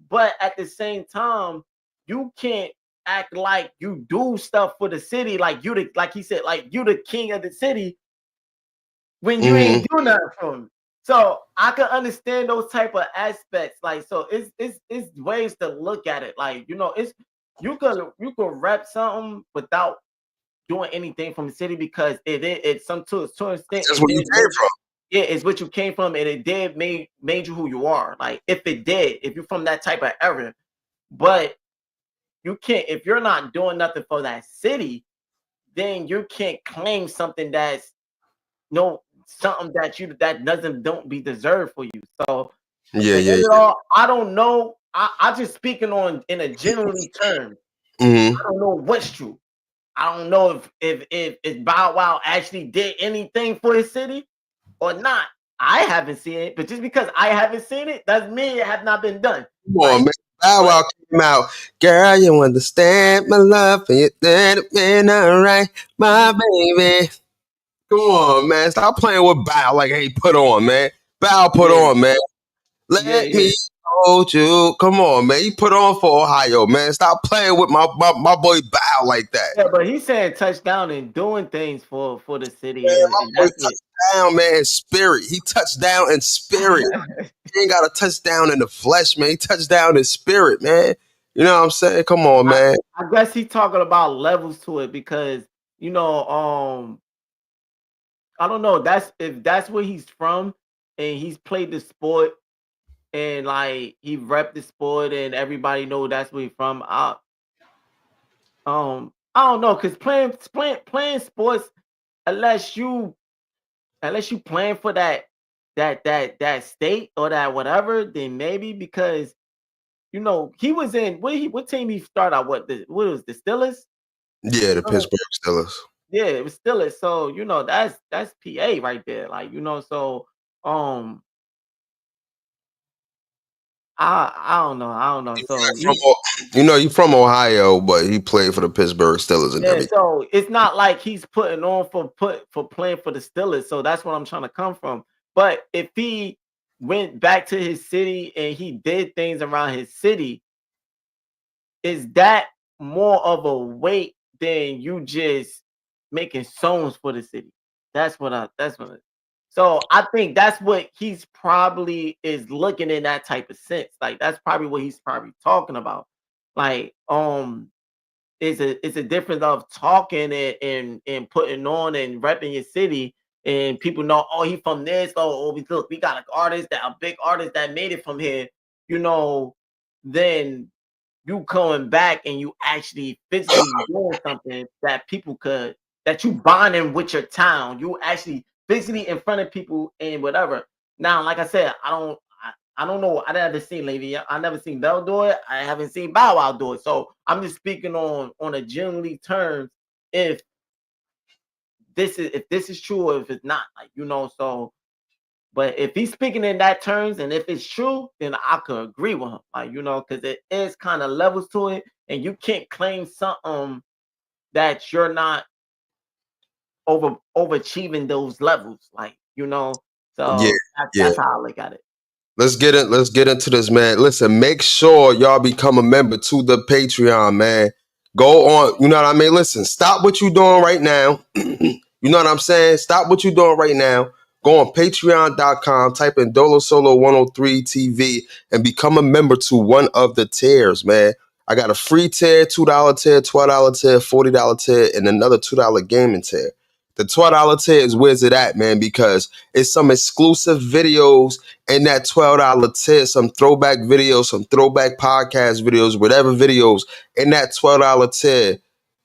but at the same time, you can't act like you do stuff for the city, like he said, like you the king of the city when you mm-hmm. ain't do nothing for him. So I can understand those type of aspects. Like, so it's ways to look at it. Like, it's you could rep something without doing anything from the city because it's some to a certain extent That's it where you did came from. yeah, it's what you came from, and it did made you who you are. Like if you're from that type of area, but you can't if you're not doing nothing for that city, then you can't claim something that's no something that doesn't don't be deserved for you. So at Yeah, the yeah, end of it all, I don't know. I just speaking on in a generally term. mm-hmm. I don't know what's true. I don't know if Bow Wow actually did anything for his city or not. I haven't seen it, but just because I haven't seen it doesn't mean it have not been done. Come on, Like, man. Bow but Wow came out. Girl, you understand my love for you. That been alright, my baby. Come on, man. Stop playing with Bow like hey, put on, man. Bow put yeah, on, man. yeah, Let me yeah. told you. Come on, man. You put on for Ohio, man. Stop playing with my boy Bow like that. Yeah, but he's saying touchdown and doing things for the city, Man, my and boy that's it. touched down, man, in spirit. He touched down in spirit. He ain't got a touchdown in the flesh, man. He touched down in spirit, man. You know what I'm saying? Come on, man. I guess he's talking about levels to it because you know, I don't know. If that's where he's from, and he's played the sport, and like he repped the sport, and everybody know that's where he's from. I don't know, cause playing sports, unless you playing for that state or that whatever, then maybe because you know he was in what team he started out? What was the Steelers? Yeah, the Oh, Pittsburgh Steelers. yeah, it was Steelers. So you know that's PA right there. Like you know, so um, I don't know, I don't know. So You know, you from Ohio, but he played for the Pittsburgh Steelers and yeah, everything. so it's not like he's putting on for playing for the Steelers. So that's what I'm trying to come from. But if he went back to his city and he did things around his city, is that more of a weight than you just making songs for the city? That's what so I think that's what he's probably is looking in that type of sense. Like that's probably what he's probably talking about. Like, it's a difference of talking and putting on and repping your city and people know, oh, he from this. Look, we got a big artist that made it from here, you know, then you coming back and you actually physically doing something that that you bonding with your town. You actually physically in front of people and whatever. Now, like I said, I don't know. I never seen Lady. I never seen Bell do it. I haven't seen Bow Wow do it. So I'm just speaking on a generally terms. If if this is true or if it's not, like you know. So, but if he's speaking in that terms and if it's true, then I could agree with him. Like you know, because it is kind of levels to it, and you can't claim something that you're not overachieving those levels. Like you know. So Yeah, yeah. that's how I look at it. Let's get into this, man. Listen, make sure y'all become a member to the Patreon, man. Go on, you know what I mean? Listen, stop what you're doing right now. You know what I'm saying? Stop what you're doing right now. Go on patreon.com, type in Dolo Solo 103 TV and become a member to one of the tiers, man. I got a free tier, $2 tier, $12 tier, $40 tier, and another $2 gaming tier. The $12 tier is where's it at, man, because it's some exclusive videos in that $12 tier, some throwback videos, some throwback podcast videos, whatever videos in that $12 tier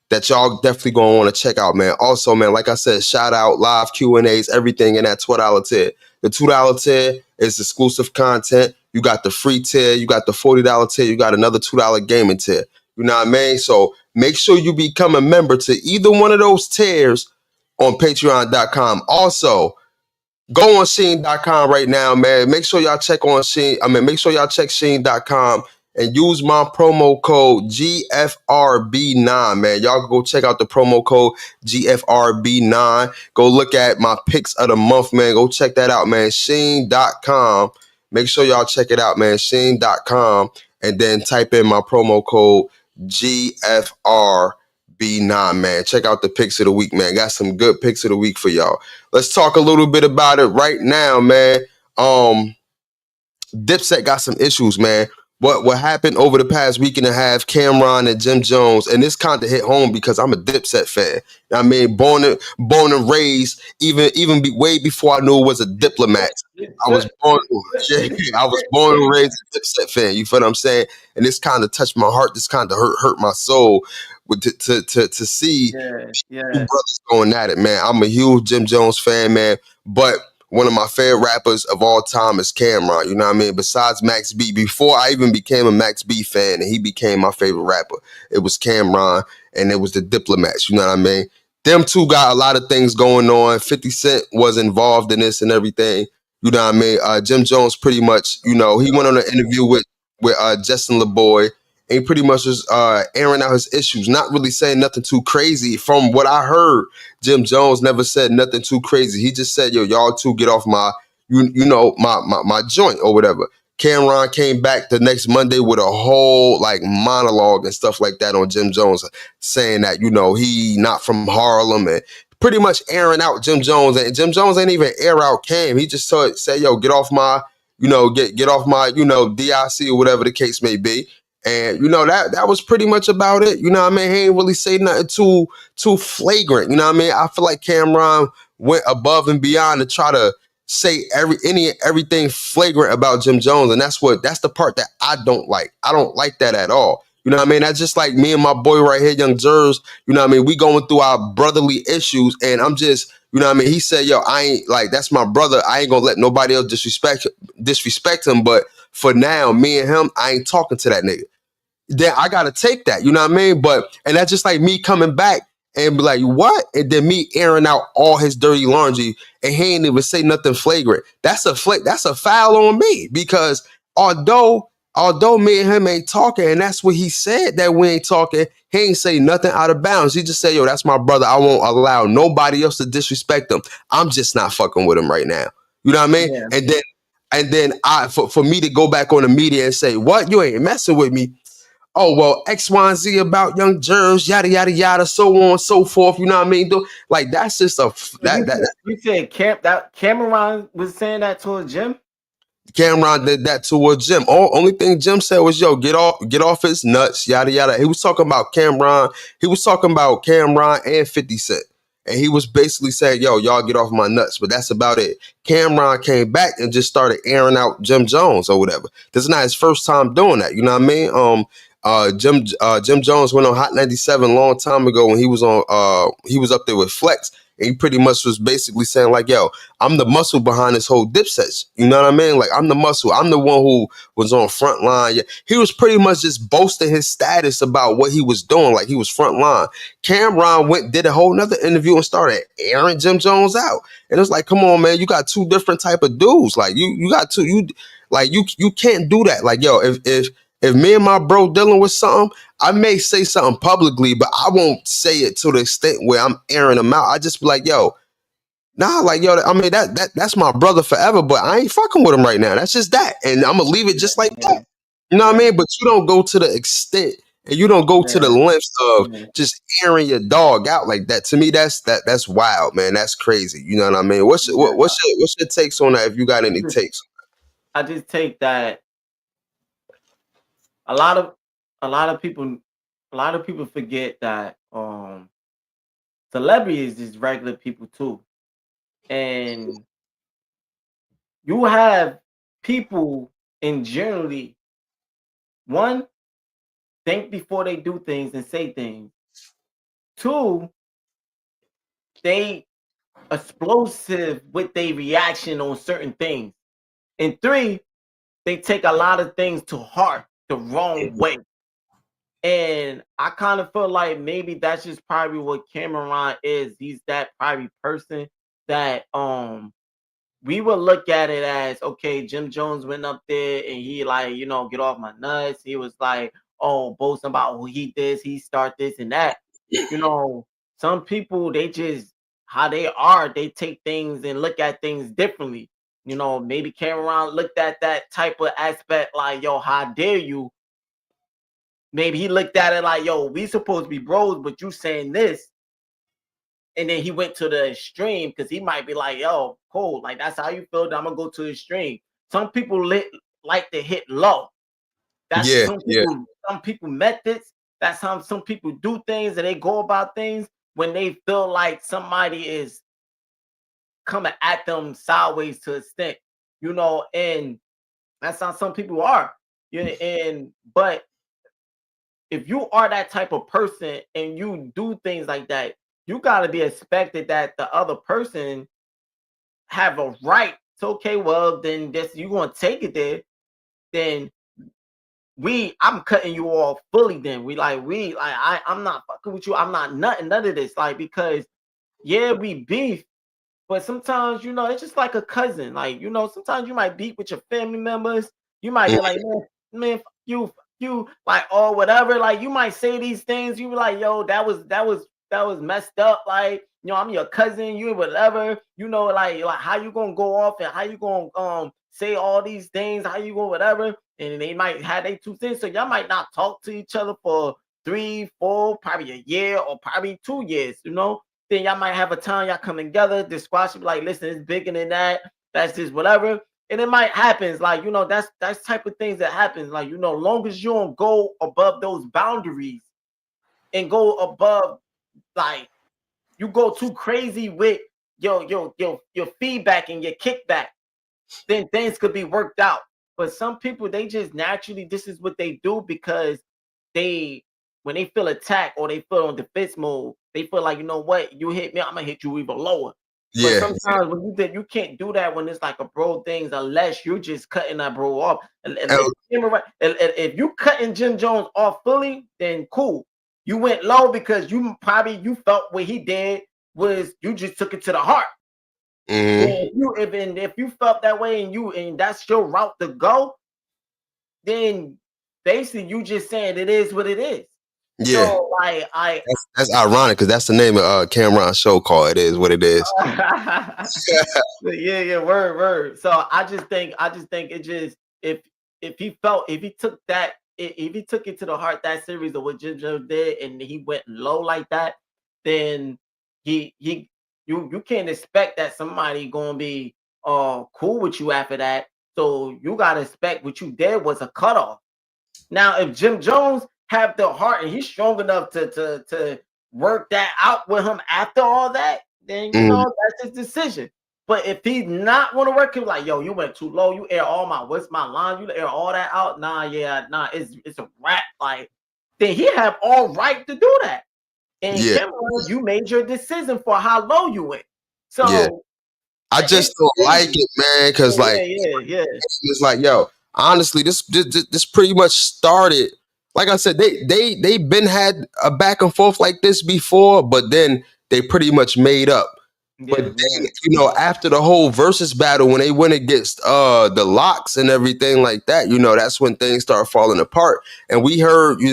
that y'all definitely gonna want to check out, man. Also, man, like I said, shout out, live Q&As, everything in that $12 tier. The $2 tier is exclusive content. You got the free tier, you got the $40 tier, you got another $2 gaming tier. You know what I mean? So make sure you become a member to either one of those tiers on patreon.com. Also, go on Sheen.com right now, man. Make sure y'all check on Sheen. Make sure y'all check Sheen.com and use my promo code GFRB9, man. Y'all go check out the promo code GFRB9. Go look at my picks of the month, man. Go check that out, man. Sheen.com. Make sure y'all check it out, man. Sheen.com. And then type in my promo code GFRB9, man. Check out the picks of the week, man. Got some good picks of the week for y'all. Let's talk a little bit about it right now, man. Dipset got some issues, man. What happened over the past week and a half, Cameron and Jim Jones, and this kind of hit home because I'm a Dipset fan. I mean, born and raised, way before I knew it was a Diplomat. I was born and raised a Dipset fan. You feel what I'm saying? And this kind of touched my heart. This kind of hurt my soul to see two brothers going at it, man. I'm a huge Jim Jones fan, man, but one of my favorite rappers of all time is Cameron, you know what I mean? Besides Max B, before I even became a Max B fan and he became my favorite rapper, it was Cameron and it was the Diplomats, you know what I mean? Them two got a lot of things going on. 50 Cent was involved in this and everything, you know what I mean? Jim Jones pretty much, you know, he went on an interview with Justin LeBoy and he pretty much was airing out his issues, not really saying nothing too crazy. From what I heard, Jim Jones never said nothing too crazy. He just said, yo, y'all two get off my, my joint or whatever. Cameron came back the next Monday with a whole like monologue and stuff like that on Jim Jones, saying that, you know, he not from Harlem and pretty much airing out Jim Jones. And Jim Jones ain't even air out Cam. He just said, yo, get off my, you know, get off my, you know, DIC or whatever the case may be. And, you know, that was pretty much about it. You know what I mean? He ain't really say nothing too flagrant. You know what I mean? I feel like Cameron went above and beyond to try to say everything flagrant about Jim Jones. And that's the part that I don't like. I don't like that at all. You know what I mean? That's just like me and my boy right here, Young Jers. You know what I mean? We going through our brotherly issues, and I'm just, you know what I mean? He said, yo, I ain't like, that's my brother. I ain't gonna let nobody else disrespect him. But for now, me and him, I ain't talking to that nigga. Then I gotta take that, you know what I mean? And that's just like me coming back and be like, what? And then me airing out all his dirty laundry, and he ain't even say nothing flagrant. That's a foul on me, because although me and him ain't talking, and that's what he said, that we ain't talking, he ain't say nothing out of bounds. He just said, yo, that's my brother. I won't allow nobody else to disrespect him. I'm just not fucking with him right now. You know what I mean? Yeah. And then for me to go back on the media and say, what? You ain't messing with me. Oh, well, X, Y, and Z about Young Jers, yada, yada, yada, so on and so forth. You know what I mean? Like, that's just You said Cameron was saying that to a Jim? Cameron did that to a Jim. Only thing Jim said was, yo, get off his nuts, yada, yada. He was talking about Cameron. He was talking about Cameron and 50 Cent. And he was basically saying, yo, y'all get off my nuts. But that's about it. Cameron came back and just started airing out Jim Jones or whatever. This is not his first time doing that. You know what I mean? Jim Jones went on Hot 97 a long time ago when he was up there with Flex, and he pretty much was basically saying like, yo, I'm the muscle behind this whole Dipset. You know what I mean? Like, I'm the muscle. I'm the one who was on front line. Yeah. He was pretty much just boasting his status about what he was doing, like he was front line. Cameron did a whole nother interview and started airing Jim Jones out. And it's like, come on, man, you got two different type of dudes. Like you can't do that. Like, yo, if me and my bro dealing with something, I may say something publicly, but I won't say it to the extent where I'm airing them out. I just be like, yo, nah, like, yo, I mean, that's my brother forever, but I ain't fucking with him right now. That's just that. And I'm going to leave it just like that. You know what I mean? But you don't go to the extent, and you don't go to the lengths of just airing your dog out like that. To me, that's wild, man. That's crazy. You know what I mean? What's your takes on that, if you got any takes? I just take that a lot of people forget that celebrities is regular people too. And you have people in generally, one, think before they do things and say things. Two, they explosive with their reaction on certain things. And three, they take a lot of things to heart the wrong way. And I kind of feel like maybe that's just probably what Cameron is. He's that probably person that we would look at it as, okay, Jim Jones went up there and he like, you know, get off my nuts. He was like, oh, boasting about who he did, he start this and that. You know, some people, they just, how they are, they take things and look at things differently. You know, maybe Cameron looked at that type of aspect like, yo, how dare you? Maybe he looked at it like, yo, we supposed to be bros, but you saying this. And then he went to the extreme because he might be like, yo, cool. Like, that's how you feel. I'm going to go to the extreme. Some people like to hit low. That's some people methods. That's how some people do things, and they go about things when they feel like somebody is coming at them sideways to a extent, you know, and that's how some people are. You know, but if you are that type of person and you do things like that, you got to be expected that the other person have a right to, okay, well, then this, you going to take it there, then I'm cutting you off fully. Then I'm not fucking with you. I'm not none of this. Like, because yeah, we beef, but sometimes, you know, it's just like a cousin. Like, you know, sometimes you might beef with your family members. You might be like, man, fuck you, like, or whatever. Like, you might say these things. You be like, yo, that was messed up. Like, you know, I'm your cousin, you whatever. You know, like how you gonna go off and how you gonna say all these things, how you go, whatever, and they might have their 2 cents. So y'all might not talk to each other for 3, 4, probably a year or probably 2 years, you know. Then y'all might have a time y'all come together, the squad should be like, listen, it's bigger than that. That's just whatever. And it might happen, like, you know, that's type of things that happens. Like, you know, long as you don't go above those boundaries and go above, like, you go too crazy with your feedback and your kickback, then things could be worked out. But some people, they just naturally, this is what they do because when they feel attacked or they feel on defense mode, they feel like, you know what, you hit me, I'm gonna hit you even lower. But Yeah. sometimes when you can't do that when it's like a bro things unless you're just cutting that bro off. And if you cutting Jim Jones off fully, then cool. You went low because you felt what he did was you just took it to the heart. If you felt that way and that's your route to go, then basically you just saying it is what it is. Yeah. So like that's ironic because that's the name of Cameron's show called It Is What It Is. yeah, word. So I just think it just if he took it to the heart, that series of what Jim Jones did, and he went low like that, then you can't expect that somebody gonna be cool with you after that. So you gotta expect what you did was a cutoff. Now, if Jim Jones have the heart and he's strong enough to work that out with him after all that, then you know that's his decision. But if he's not want to work, him like, yo, you went too low, you air all what's my line, you air all that out. It's a rap. Like, then he have all right to do that. And Cameron, you made your decision for how low you went. So I just don't like it, man, because it's like, yo, honestly, this pretty much started. Like I said, they been had a back and forth like this before, but then they pretty much made up. But then, you know, after the whole versus battle, when they went against the Locks and everything like that, you know, that's when things start falling apart. And we heard, we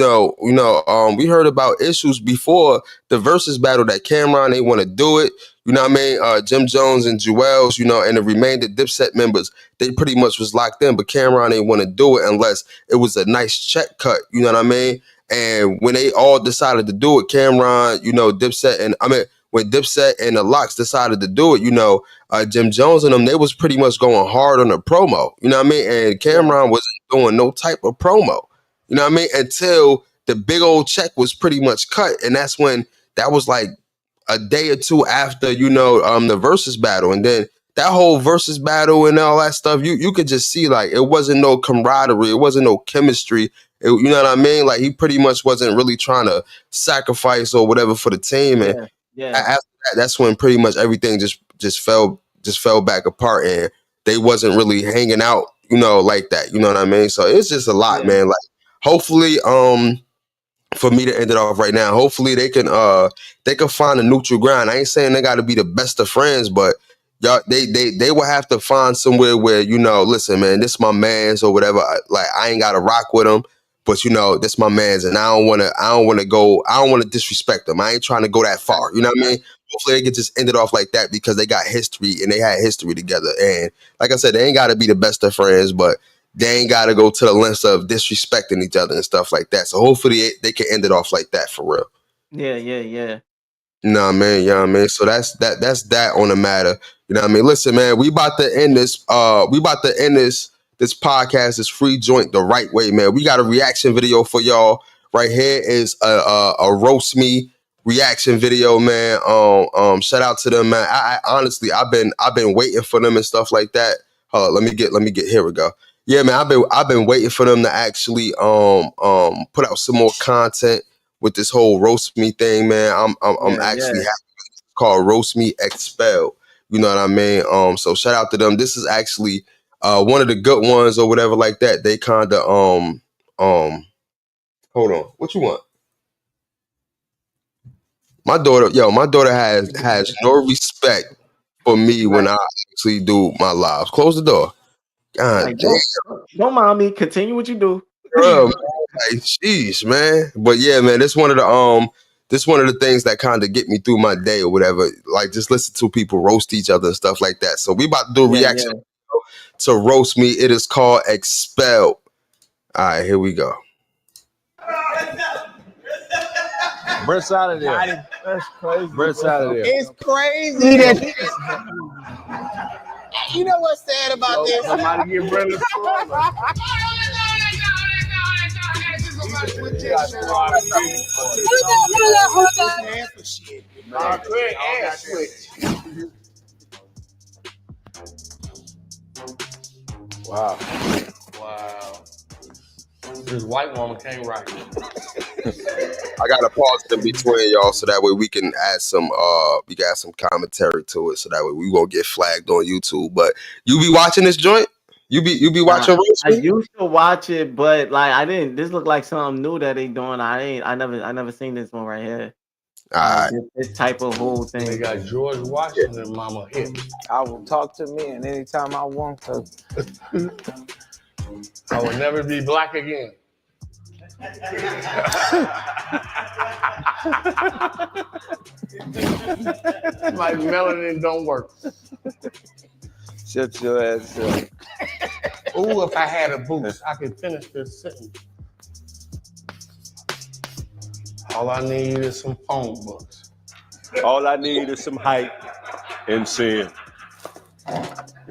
heard about issues before the versus battle that Cameron, they want to do it. You know what I mean? Jim Jones and Jewels, you know, and the remainder Dipset members, they pretty much was locked in, but Cameron ain't want to do it unless it was a nice check cut. You know what I mean? And when they all decided to do it, Cameron, you know, when Dipset and the Locks decided to do it, you know, Jim Jones and them, they was pretty much going hard on the promo. You know what I mean? And Cameron wasn't doing no type of promo. You know what I mean? Until the big old check was pretty much cut. And that's when that was like a day or two after, you know, the versus battle. And then that whole versus battle and all that stuff, you could just see like it wasn't no camaraderie. It wasn't no chemistry. You know what I mean? Like he pretty much wasn't really trying to sacrifice or whatever for the team. And after that, that's when pretty much everything just fell back apart, and they wasn't really hanging out, you know, like that. You know what I mean? So it's just a lot, man. Like hopefully, for me to end it off right now, hopefully they can find a neutral ground. I ain't saying they got to be the best of friends, but y'all, they will have to find somewhere where, you know, listen, man, this my man's or whatever. Like I ain't got to rock with him. But you know, this my man's, and I don't want to disrespect them. I ain't trying to go that far. You know what I mean? Hopefully they can just end it off like that because they got history and they had history together. And like I said, they ain't got to be the best of friends, but they ain't got to go to the lengths of disrespecting each other and stuff like that. So hopefully they can end it off like that for real. Yeah. You know what I mean? Yeah, I mean. So that's that on the matter. You know what I mean? Listen, man, we about to end this. This podcast, this free joint the right way, man. We got a reaction video for y'all. Right here is a roast me reaction video, man. Shout out to them, man. I honestly, I've been waiting for them and stuff like that. Hold on, let me get here we go. Yeah, man, I've been waiting for them to actually put out some more content with this whole roast me thing, man. I'm actually happy. It's called Roast Me Expelled. You know what I mean? So shout out to them. This is actually one of the good ones or whatever like that. They kind of hold on. What you want? My daughter has no respect for me when I actually do my lives. Close the door. God damn. Don't mind me. Continue what you do. Bro, man, like, jeez, man. But yeah, man, this one of the things that kind of get me through my day or whatever. Like just listen to people roast each other and stuff like that. So we about to do a reaction. to roast me. It is called Expelled. All right, here we go. Brent's out of there. That's crazy. Brent's out of there. It's crazy that you know what's sad about this? Somebody get Brent a Wow. This white woman came right. I got to pause it in between y'all so that way we can add some commentary to it so that way we won't get flagged on YouTube. But you be watching this joint? You be watching roast I me? used to watch it, but like I didn't. This looked like something new that they doing. I never seen this one right here. All right. This type of whole They thing. got George Washington, Mama Hip. I will talk to me and anytime I want to. I will never be black again. My melanin don't work. Shut your ass up. Ooh, if I had a boost, I could finish this sentence. All I need is some phone books. All I need is some hype and sin.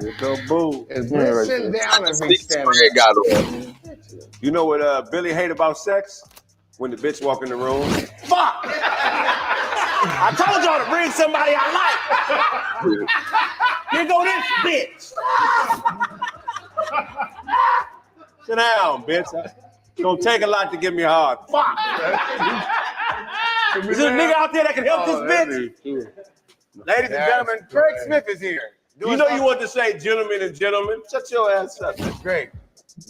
Here go Boo. And Brent sitting down and be Big standing spread got on. You know what Billy hate about sex? When the bitch walk in the room. Fuck! I told y'all to bring somebody I like. Here go this bitch. Sit down, bitch. It's gonna take a lot to get me hard. Fuck! Is there a nigga out there that can help this bitch? Ladies and gentlemen, Craig Smith is here. You know you want to say gentlemen and gentlemen. Shut your ass up. That's great.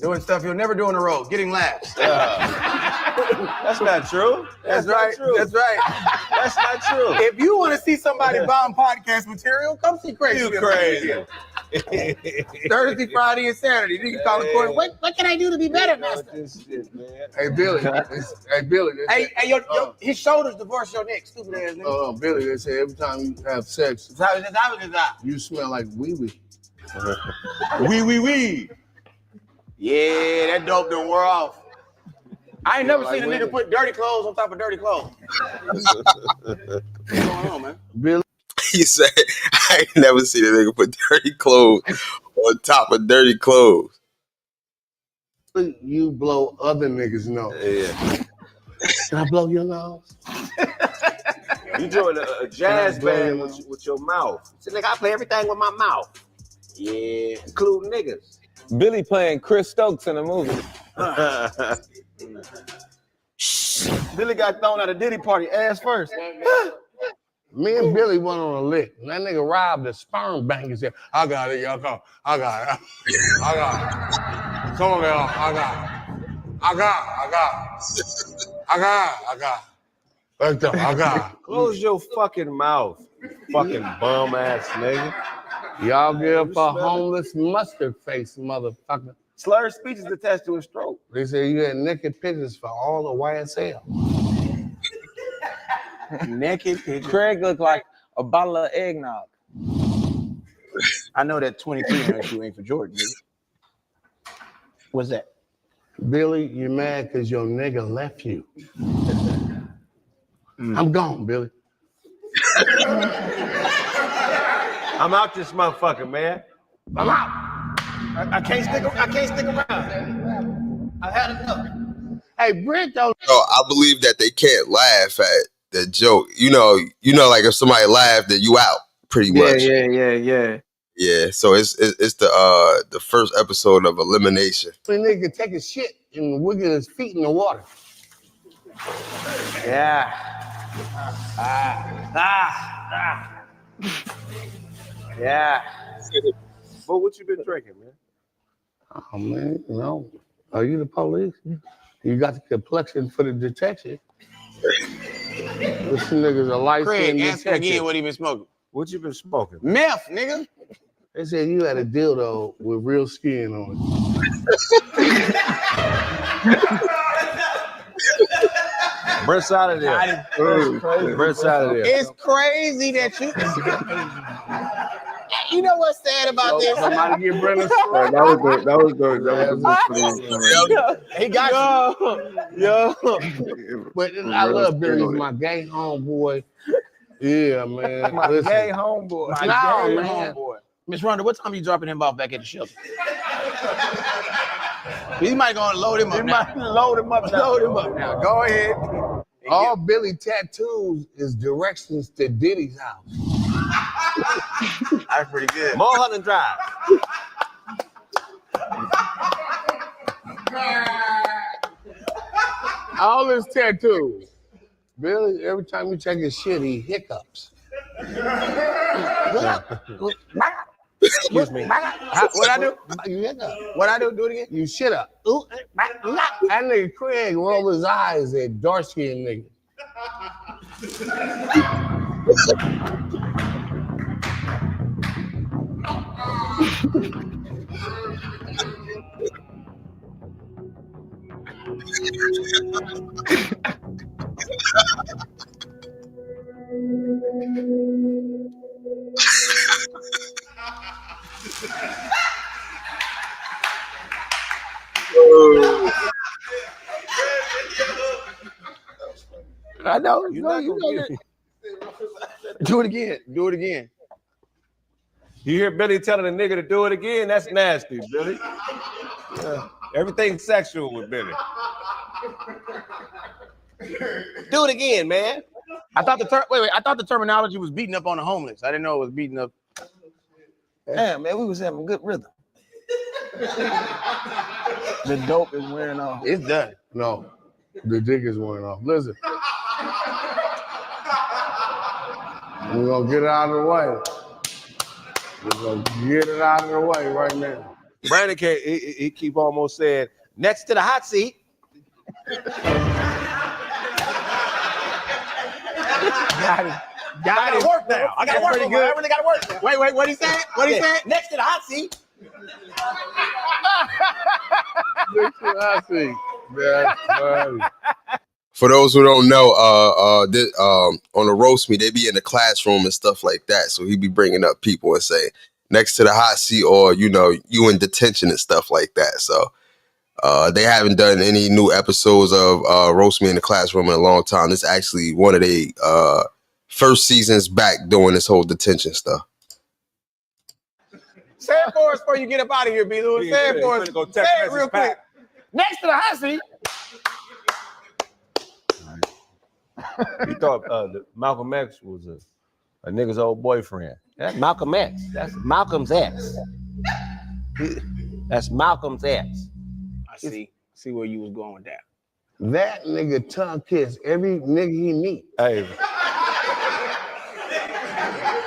Doing stuff you'll never do on the road, getting laughs. That's not true. That's right. Not true. That's right. That's not true. If you want to see somebody bomb podcast material, come see Craig You Smith. crazy. Thursday, Friday, and Saturday. You can call the court. What can I do to be better, master? This shit, man. Hey Billy, Hey, his shoulders divorce your neck, stupid ass nigga. Billy, they say every time you have sex, That's how it is. you smell like wee-wee. Wee. Yeah, that dope done wore off. I ain't never like seen a nigga women. put dirty clothes on top of dirty clothes. What's going on, man? Billy, He said, I ain't never seen a nigga put dirty clothes on top of dirty clothes. you blow other niggas' nose. Yeah. Can I blow your nose? You doing a jazz band with your mouth. So, nigga, I play everything with my mouth. Yeah, including niggas. Billy playing Chris Stokes in a movie. Billy got thrown at a Diddy party ass first. Me and Billy went on a lick. And that nigga robbed a sperm bank and said, I got it, y'all come. I got it. I got it. Come on, y'all. I got it. I got it. Like that. I got it. Close your fucking mouth, fucking bum ass nigga. Y'all give a homeless mustard face, motherfucker. Slurred speech is attached to a stroke. They say you had naked pictures for all the YSL. Naked picture. Craig looked like a bottle of eggnog. I know that 22 on you ain't for Jordan, nigga. What's that? Billy, you're mad because your nigga left you. I'm gone, Billy. I'm out this motherfucker, man. I'm out. I can't stick around. I had enough. Hey, Brent, though. I believe that they can't laugh at the joke. You know, like if somebody laughed, then you out pretty much. Yeah. Yeah, so it's the first episode of Elimination. The nigga can take a shit and wiggle his feet in the water. Yeah. Yeah. But what you been drinking, man? Oh, man, you know, are you the police? You got the complexion for the detection. This nigga's a light Craig, skinned answer again detective. what he been smoking. What you been smoking? Meth, nigga. They said you had a dildo with real skin on it. Brent's out of there. Brent's out of there. It's crazy that you. You know what's sad about this? Somebody get Brennan. That was the He got Yo. But I love Billy. He's my gay homeboy. Yeah, man. My Listen. gay homeboy. My No, gay man. homeboy. Miss Rhonda, what time you dropping him off back at the shelter? He might gonna load him up now. Load him up now. Load him up now. Go ahead. All Billy tattoos is directions to Diddy's house. That's pretty good. Mulholland Drive. All his tattoos. Billy, every time you check his shit, he hiccups. Excuse me. What I do? You hiccup. What I do? Do it again. You shit up. That nigga Craig rolled his eyes at dark skinned nigga. I know. You No, not you gonna know get that. Do it again. Do it again. You hear Billy telling a nigga to do it again? That's nasty, Billy. Everything's sexual with Billy. Do it again, man. I thought I thought the terminology was beating up on the homeless. I didn't know it was beating up. Damn, man, we was having good rhythm. The dope is wearing off. It's done. No, the dick is wearing off. Listen. We're gonna get it out of the way. We're gonna get it out of the way right now. Brandon he keep almost saying, next to the hot seat. Got it. Got it. Work now. I gotta work. Pretty good. I really gotta work now. Wait, what he said? What he said? Next to the hot seat. I see. That's funny. For those who don't know, on the roast me, they be in the classroom and stuff like that. So he be bringing up people and say next to the hot seat, or you know, you in detention and stuff like that. So they haven't done any new episodes of roast me in the classroom in a long time. It's actually one of the first seasons back doing this whole detention stuff. Say it for us before you get up out of here, B. Lewis. Say it for us. Go Say it real quick. Next to the hot seat. He thought Malcolm X was a nigga's old boyfriend. That's Malcolm X. That's Malcolm's ex. That's Malcolm's ex. I see where you was going with that. That nigga tongue kiss every nigga he meet. Hey,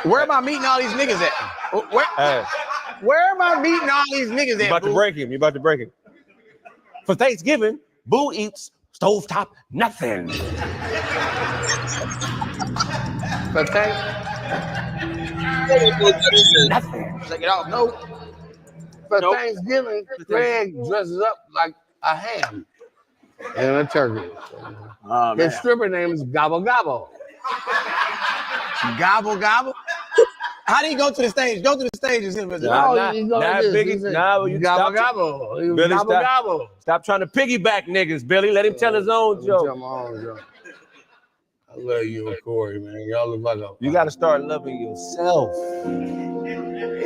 Where am I meeting all these niggas at? Where am I meeting all these niggas you at? about to break him. You about to break him. For Thanksgiving, Boo eats stovetop nothing. But thank Nothing. Take it off. No. for Nope. Thanksgiving, Craig dresses up like a ham and a turkey. Oh, His man. stripper name is Gobble Gobble. Gobble, gobble. How do you go to the stage? Go to the stage and see if it's Nah, he go nah, like this. Biggie, He say, nah, you Gobble stop- Gobble. He was Billy, Gobble stop. Gobble. Stop trying to piggyback niggas, Billy. Let him tell his own Let me tell joke. my own joke. I love you and Corey, man. Y'all look like a. You got to start loving yourself.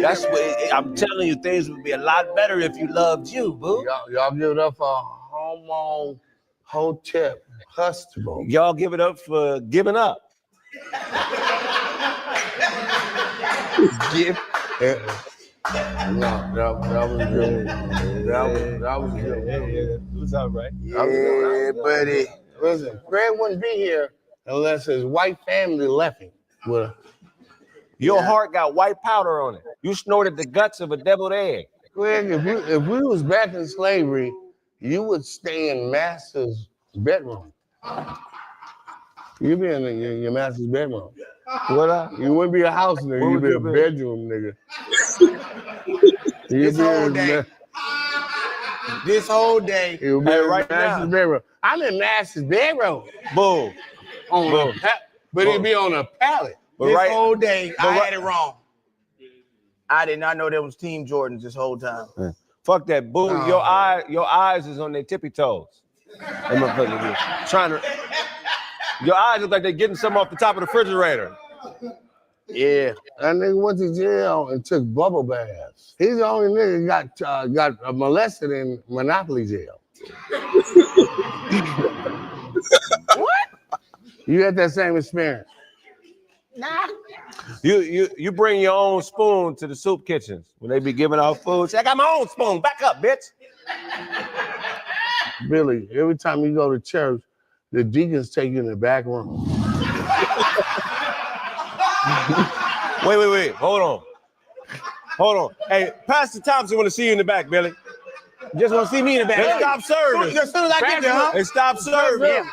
That's what I'm telling you. Things would be a lot better if you loved you, boo. Y'all give it up for Homo Hotep Huxtable. Y'all give it up for giving up. Give. No, that was good. That was good. It was all right. Yeah, buddy. Listen, Craig wouldn't be here unless his white family left him. With Your heart got white powder on it. You snorted the guts of a deviled egg. Craig, if we was back in slavery, you would stay in master's bedroom. You'd be in your master's bedroom. What? You wouldn't be a house nigga. What You'd would be you a be? bedroom nigga. This whole day. This whole day. You'd be Hey, in right master's now. bedroom. I'm in master's bedroom. Boo. On Boom. but it'd be on a pallet. But This right, whole day, but I right- had it wrong. I did not know there was Team Jordans this whole time. Fuck that boo. No. Your eyes is on their tippy toes. Them motherfuckers trying to. Your eyes look like they're getting something off the top of the refrigerator. Yeah. That nigga went to jail and took bubble baths. He's the only nigga got molested in Monopoly jail. What? You had that same experience. Nah. You bring your own spoon to the soup kitchens when they be giving out food. Say, I got my own spoon. Back up, bitch. Billy, every time you go to church, the deacons take you in the back room. Wait. Hold on. Hey, Pastor Thompson want to see you in the back, Billy. Just want to see me in the back. They stop serving. As soon as I get there, huh? They stop serving.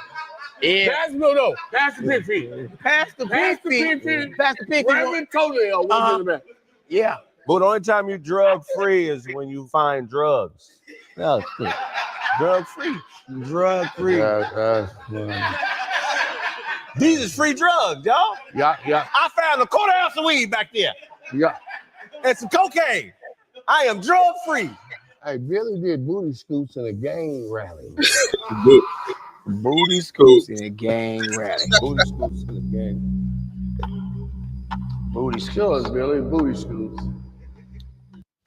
Yeah. Pass no, no. Pass the pig feet. Pastor Pigfeet. Pastor Pigfeet. Reverend Toledo was in the back. Yeah. But the only time you drug free is when you find drugs. That's good. Drug free. Drug free. Yeah. These is free drugs, y'all. Yeah. I found a quarter ounce of weed back there Yeah. and some cocaine. I am drug free. Hey, Billy did booty scoops in a gang rally. Booty scoops in a gang rally. Booty scoops in the game. Booty scoops. Sure, Billy, booty scoops.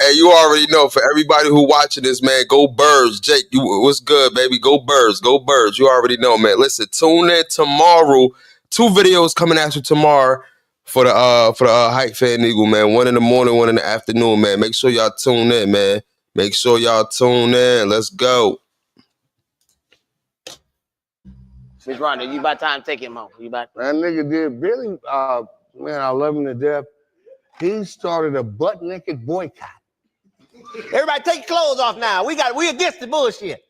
Hey, you already know. For everybody who watching this, man, go Birds. Jake, what's good, baby? Go Birds. Go Birds. You already know, man. Listen, tune in tomorrow. 2 videos coming at you tomorrow for the Hype Fan Eagle, man. 1 in the morning, 1 in the afternoon, man. Make sure y'all tune in, man. Make sure y'all tune in. Let's go. Miss Rhonda, you about time to take him home. You about That nigga did. Billy, man, I love him to death. He started a butt naked boycott. Everybody take your clothes off now. We against the bullshit.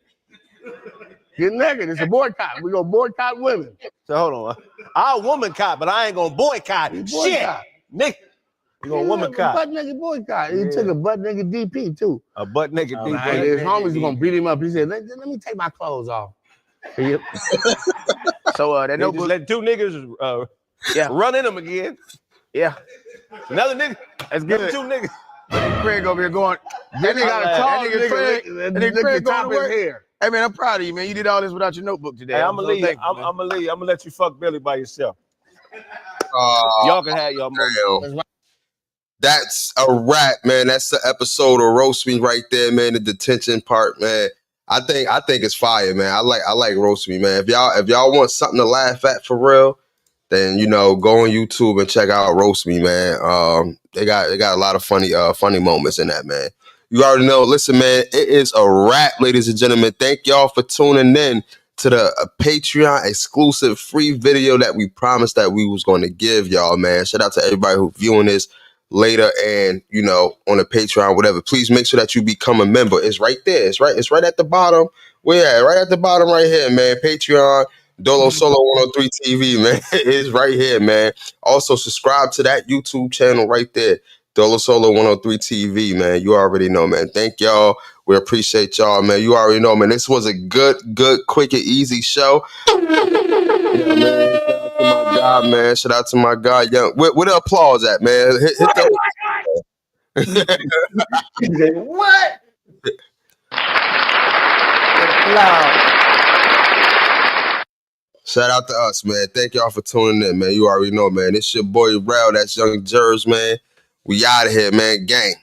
Get naked. It's a boycott. We gonna boycott women. So hold on. I'll woman cop, but I ain't gonna boycott. Boycott. Shit. Nick. You gonna woman cop. Butt naked boycott. He Yeah. took a butt naked DP too. A butt naked And people. his homies were gonna beat him up. He said, let me take my clothes off. So that They just notebook. let 2 niggas Yeah. run in them again. Yeah. Another nigga. That's Another good. 2 niggas. Craig over here going. That nigga got a tall that nigga Craig- nigga that that nigga licked Craig the top going of to his work. hair. Hey man, I'm proud of you, man. You did all this without your notebook today. Hey, I'm so gonna leave. thankful, man. I'm gonna leave. I'm gonna let you fuck Billy by yourself. Y'all Y'all can have your moment. That's a wrap, man. That's the episode of Roast Me right there, man. The detention part, man. I think it's fire, man. I like Roast Me, man. If y'all want something to laugh at for real, then go on YouTube and check out Roast Me, man. They got a lot of funny moments in that, man. You already know. Listen, man, it is a wrap, ladies and gentlemen. Thank y'all for tuning in to the Patreon exclusive free video that we promised that we was going to give y'all, man. Shout out to everybody who viewing this later and on the Patreon, whatever. Please make sure that you become a member. It's right there. It's right at the bottom. Where at? Right at the bottom right here, man. Patreon, Dolo Solo 103 TV, man. It's right here, man. Also subscribe to that YouTube channel right there. Dolo Solo 103 TV, man. You already know, man. Thank y'all. We appreciate y'all, man. You already know, man. This was a good, quick, and easy show. Yeah, man. Shout out to my guy, man. Shout out to my guy, Young. Where the applause at, man? Hit the... What? Shout out to us, man. Thank y'all for tuning in, man. You already know, man. It's your boy, Rel. That's Young Jers, man. We out of here, man. Gang.